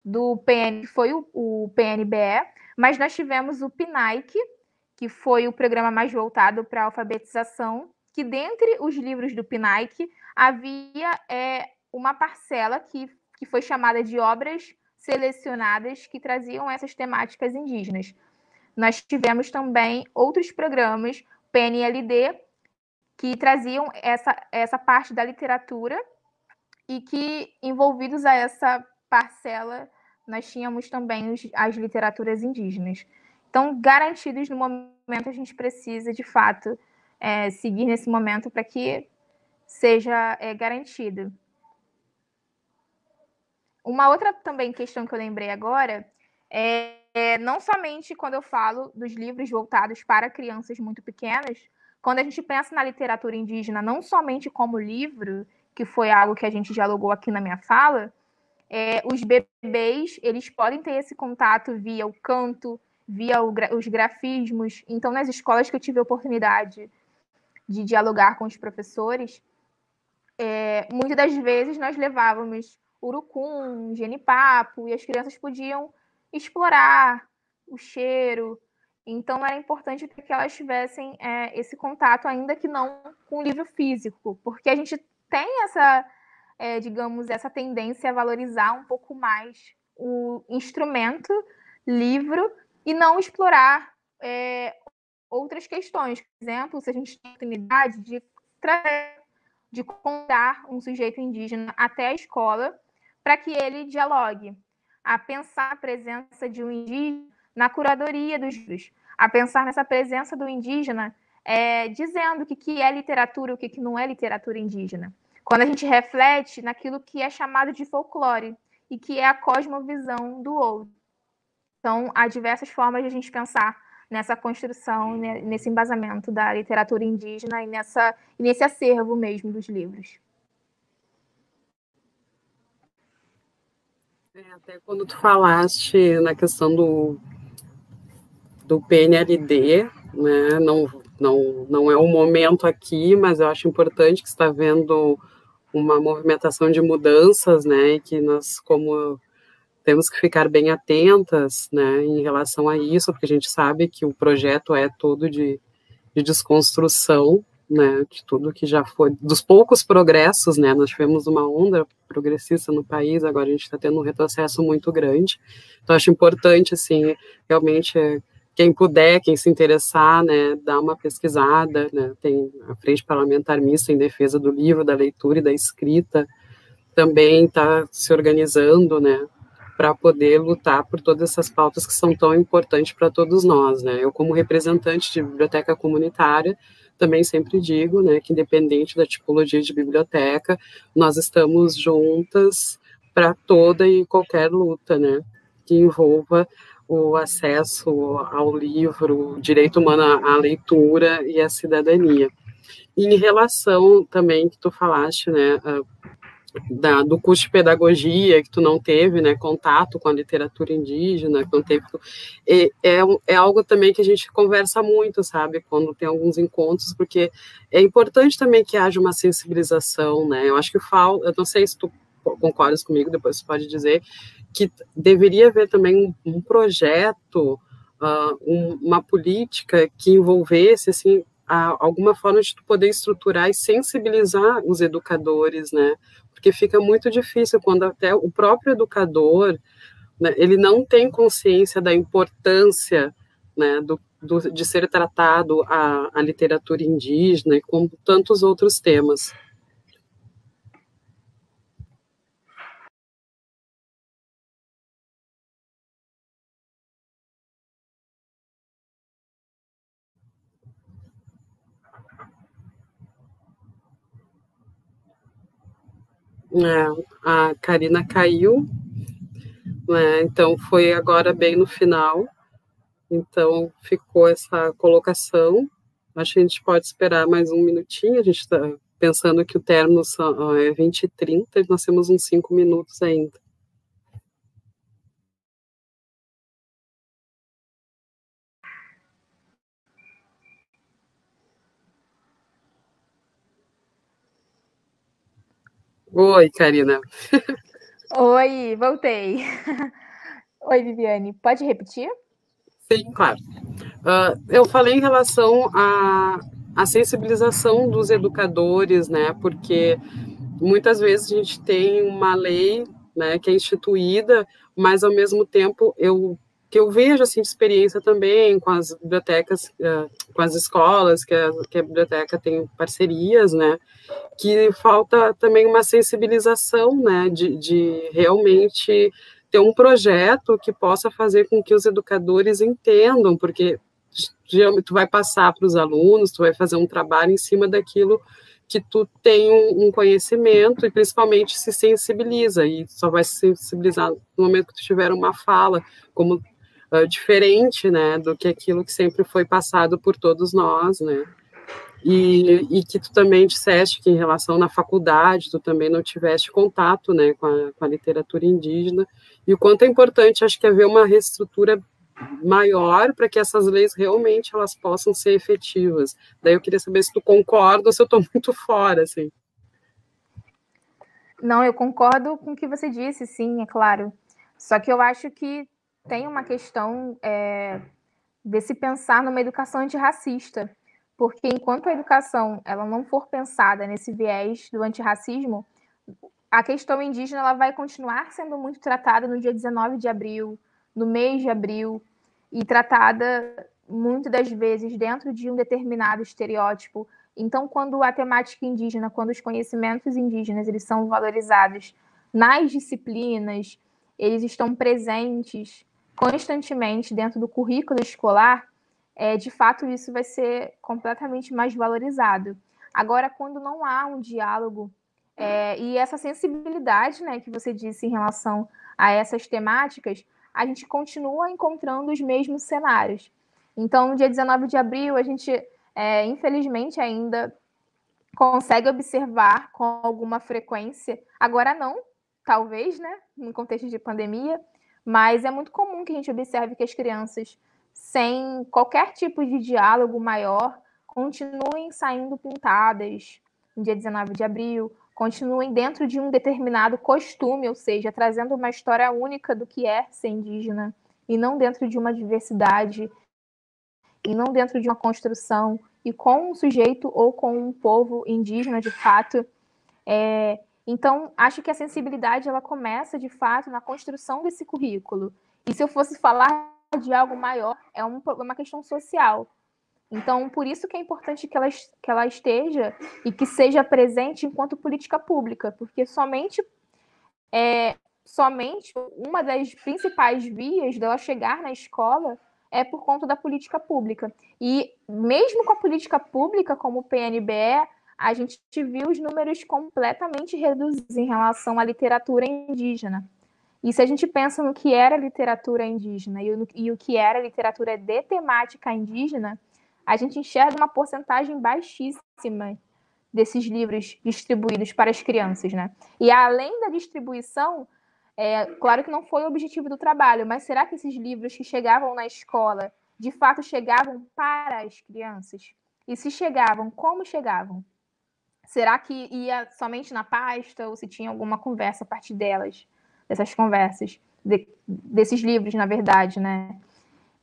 do PN, que foi o PNBE, mas nós tivemos o PNAEC, que foi o programa mais voltado para a alfabetização, que dentre os livros do PNAEC havia uma parcela que foi chamada de obras selecionadas que traziam essas temáticas indígenas. Nós tivemos também outros programas, PNLD, que traziam essa parte da literatura e que, envolvidos a essa parcela, nós tínhamos também as literaturas indígenas. Então, garantidos no momento, a gente precisa, de fato, seguir nesse momento para que seja garantido. Uma outra também questão que eu lembrei agora não somente quando eu falo dos livros voltados para crianças muito pequenas, quando a gente pensa na literatura indígena, não somente como livro, que foi algo que a gente dialogou aqui na minha fala, os bebês, eles podem ter esse contato via o canto, via os grafismos. Então, nas escolas que eu tive a oportunidade de dialogar com os professores, muitas das vezes nós levávamos urucum, genipapo, e as crianças podiam explorar o cheiro. Então, era importante que elas tivessem esse contato, ainda que não com o livro físico, porque a gente tem essa, digamos, essa tendência a valorizar um pouco mais o instrumento, livro, e não explorar outras questões. Por exemplo, se a gente tem a oportunidade de trazer, de convidar um sujeito indígena até a escola para que ele dialogue, a pensar a presença de um indígena na curadoria dos livros, a pensar nessa presença do indígena dizendo o que é literatura, o que não é literatura indígena. Quando a gente reflete naquilo que é chamado de folclore e que é a cosmovisão do outro. Então, há diversas formas de a gente pensar nessa construção, nesse embasamento da literatura indígena e nesse acervo mesmo dos livros. Até quando tu falaste na questão do PNLD, né, não é o momento aqui, mas eu acho importante que está havendo uma movimentação de mudanças, né, e que nós, como temos que ficar bem atentas, né, em relação a isso, porque a gente sabe que o projeto é todo de desconstrução, né, de tudo que já foi, dos poucos progressos, né, nós tivemos uma onda progressista no país, agora a gente está tendo um retrocesso muito grande, então acho importante, assim, realmente, quem puder, quem se interessar, né, dar uma pesquisada, né, tem a Frente Parlamentar Mista em defesa do livro, da leitura e da escrita, também está se organizando, né, para poder lutar por todas essas pautas que são tão importantes para todos nós, né. Eu, como representante de biblioteca comunitária, também sempre digo, né, que independente da tipologia de biblioteca, nós estamos juntas para toda e qualquer luta, né, que envolva o acesso ao livro, o direito humano à leitura e à cidadania. E em relação também que tu falaste, né, do curso de pedagogia, que tu não teve, né, contato com a literatura indígena, que não teve, é algo também que a gente conversa muito, sabe, quando tem alguns encontros, porque é importante também que haja uma sensibilização, né, eu acho que eu não sei se tu concordas comigo, depois tu pode dizer, que deveria haver também um projeto, uma política que envolvesse, assim, alguma forma de tu poder estruturar e sensibilizar os educadores, né, porque fica muito difícil quando até o próprio educador, né, ele não tem consciência da importância, né, de ser tratado a literatura indígena e como tantos outros temas. A Karina caiu, né, então foi agora bem no final, então ficou essa colocação. Acho que a gente pode esperar mais um minutinho, a gente está pensando que o término é 20h30, e nós temos uns 5 minutos ainda. Oi, Karina. Oi, voltei. Oi, Viviane, pode repetir? Sim, claro. Eu falei em relação à sensibilização dos educadores, né, porque muitas vezes a gente tem uma lei, né, que é instituída, mas ao mesmo tempo que eu vejo assim de experiência também com as bibliotecas, com as escolas, que a biblioteca tem parcerias, né, que falta também uma sensibilização, né, de realmente ter um projeto que possa fazer com que os educadores entendam, porque geralmente tu vai passar para os alunos, tu vai fazer um trabalho em cima daquilo que tu tem um conhecimento e principalmente se sensibiliza, e só vai se sensibilizar no momento que tu tiver uma fala como diferente, né, do que aquilo que sempre foi passado por todos nós, né, e que tu também disseste que em relação na faculdade, tu também não tiveste contato, né, com a literatura indígena, e o quanto é importante, acho que haver uma reestrutura maior para que essas leis realmente elas possam ser efetivas. Daí eu queria saber se tu concorda ou se eu estou muito fora, assim. Não, eu concordo com o que você disse, sim, é claro. Só que eu acho que tem uma questão desse pensar numa educação antirracista, porque enquanto a educação ela não for pensada nesse viés do antirracismo, a questão indígena ela vai continuar sendo muito tratada no dia 19 de abril, no mês de abril, e tratada muitas das vezes dentro de um determinado estereótipo. Então, quando a temática indígena, quando os conhecimentos indígenas eles são valorizados nas disciplinas, eles estão presentes constantemente dentro do currículo escolar, de fato isso vai ser completamente mais valorizado. Agora, quando não há um diálogo e essa sensibilidade, né, que você disse em relação a essas temáticas, a gente continua encontrando os mesmos cenários. Então, no dia 19 de abril, a gente, infelizmente, ainda consegue observar com alguma frequência, agora não, talvez, né, no contexto de pandemia, mas é muito comum que a gente observe que as crianças, sem qualquer tipo de diálogo maior, continuem saindo pintadas no dia 19 de abril, continuem dentro de um determinado costume, ou seja, trazendo uma história única do que é ser indígena, e não dentro de uma diversidade, e não dentro de uma construção, e com um sujeito ou com um povo indígena, de fato. Então, acho que a sensibilidade ela começa, de fato, na construção desse currículo. E se eu fosse falar de algo maior, é uma questão social. Então, por isso que é importante que ela esteja e que seja presente enquanto política pública, porque somente uma das principais vias dela chegar na escola é por conta da política pública. E mesmo com a política pública, como o PNBE, a gente viu os números completamente reduzidos em relação à literatura indígena. E se a gente pensa no que era literatura indígena e o que era literatura de temática indígena, a gente enxerga uma porcentagem baixíssima desses livros distribuídos para as crianças, né? E além da distribuição, claro que não foi o objetivo do trabalho, mas será que esses livros que chegavam na escola, de fato chegavam para as crianças? E se chegavam, como chegavam? Será que ia somente na pasta ou se tinha alguma conversa a partir dessas conversas, desses livros, na verdade, né?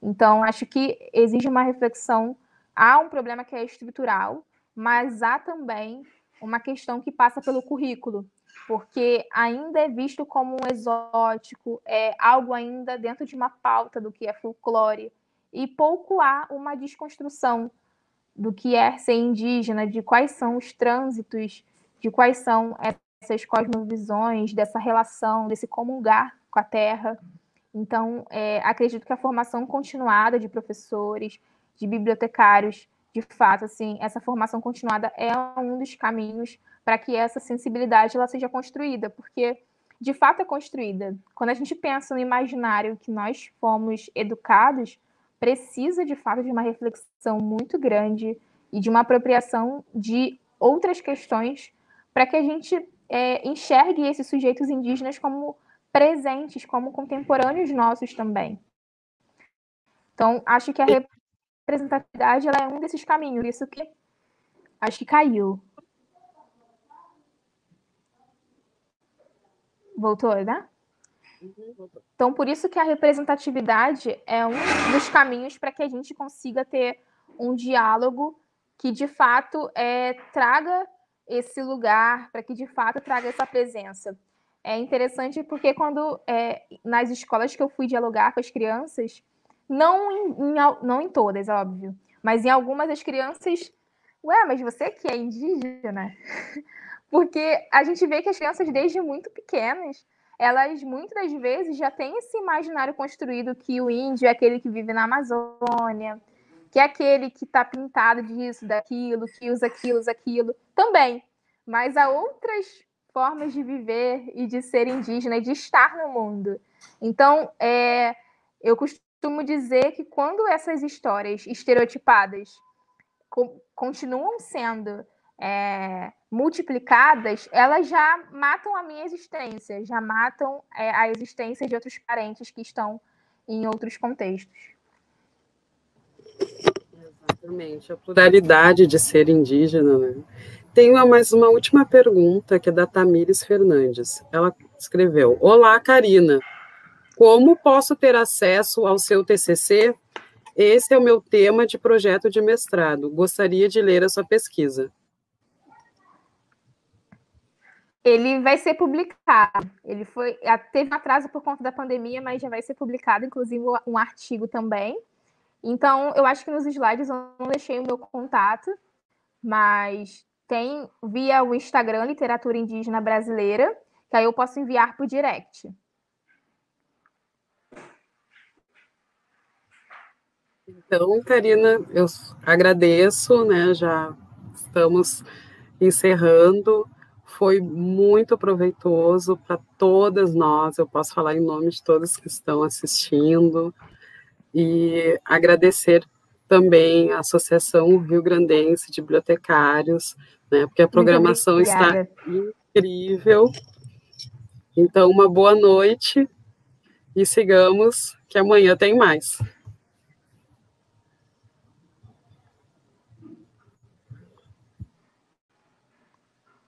Então, acho que exige uma reflexão. Há um problema que é estrutural, mas há também uma questão que passa pelo currículo, porque ainda é visto como um exótico, algo ainda dentro de uma pauta do que é folclore, e pouco há uma desconstrução do que é ser indígena, de quais são os trânsitos, de quais são essas cosmovisões, dessa relação, desse comungar com a terra. Então, acredito que a formação continuada de professores, de bibliotecários, de fato, assim, essa formação continuada é um dos caminhos para que essa sensibilidade ela seja construída, porque de fato é construída. Quando a gente pensa no imaginário que nós fomos educados, precisa de fato de uma reflexão muito grande e de uma apropriação de outras questões para que a gente enxergue esses sujeitos indígenas como presentes, como contemporâneos nossos também. Então, acho que a representatividade ela é um desses caminhos, isso que acho que caiu. Voltou, né? Então, por isso que a representatividade é um dos caminhos para que a gente consiga ter um diálogo que, de fato, traga esse lugar, para que, de fato, traga essa presença. É interessante porque quando, nas escolas que eu fui dialogar com as crianças, não em todas, óbvio, mas em algumas as crianças, mas você que é indígena? Porque a gente vê que as crianças, desde muito pequenas, elas muitas das vezes já têm esse imaginário construído que o índio é aquele que vive na Amazônia, que é aquele que está pintado disso, daquilo, que usa aquilo, também. Mas há outras formas de viver e de ser indígena e de estar no mundo. Então, eu costumo dizer que quando essas histórias estereotipadas continuam sendo multiplicadas, elas já matam a minha existência, já matam a existência de outros parentes que estão em outros contextos. Exatamente, a pluralidade de ser indígena, né? Tenho mais uma última pergunta, que é da Tamires Fernandes. Ela escreveu: Olá, Karina. Como posso ter acesso ao seu TCC? Esse é o meu tema de projeto de mestrado. Gostaria de ler a sua pesquisa. Ele vai ser publicado. Ele teve um atraso por conta da pandemia, mas já vai ser publicado, inclusive um artigo também. Então, eu acho que nos slides eu não deixei o meu contato, mas tem via o Instagram Literatura Indígena Brasileira, que aí eu posso enviar por direct. Então, Karina, eu agradeço, né? Já estamos encerrando. Foi muito proveitoso para todas nós. Eu posso falar em nome de todos que estão assistindo. E agradecer também a Associação Rio Grandense de Bibliotecários, né, porque a programação está incrível. Então, uma boa noite e sigamos, que amanhã tem mais.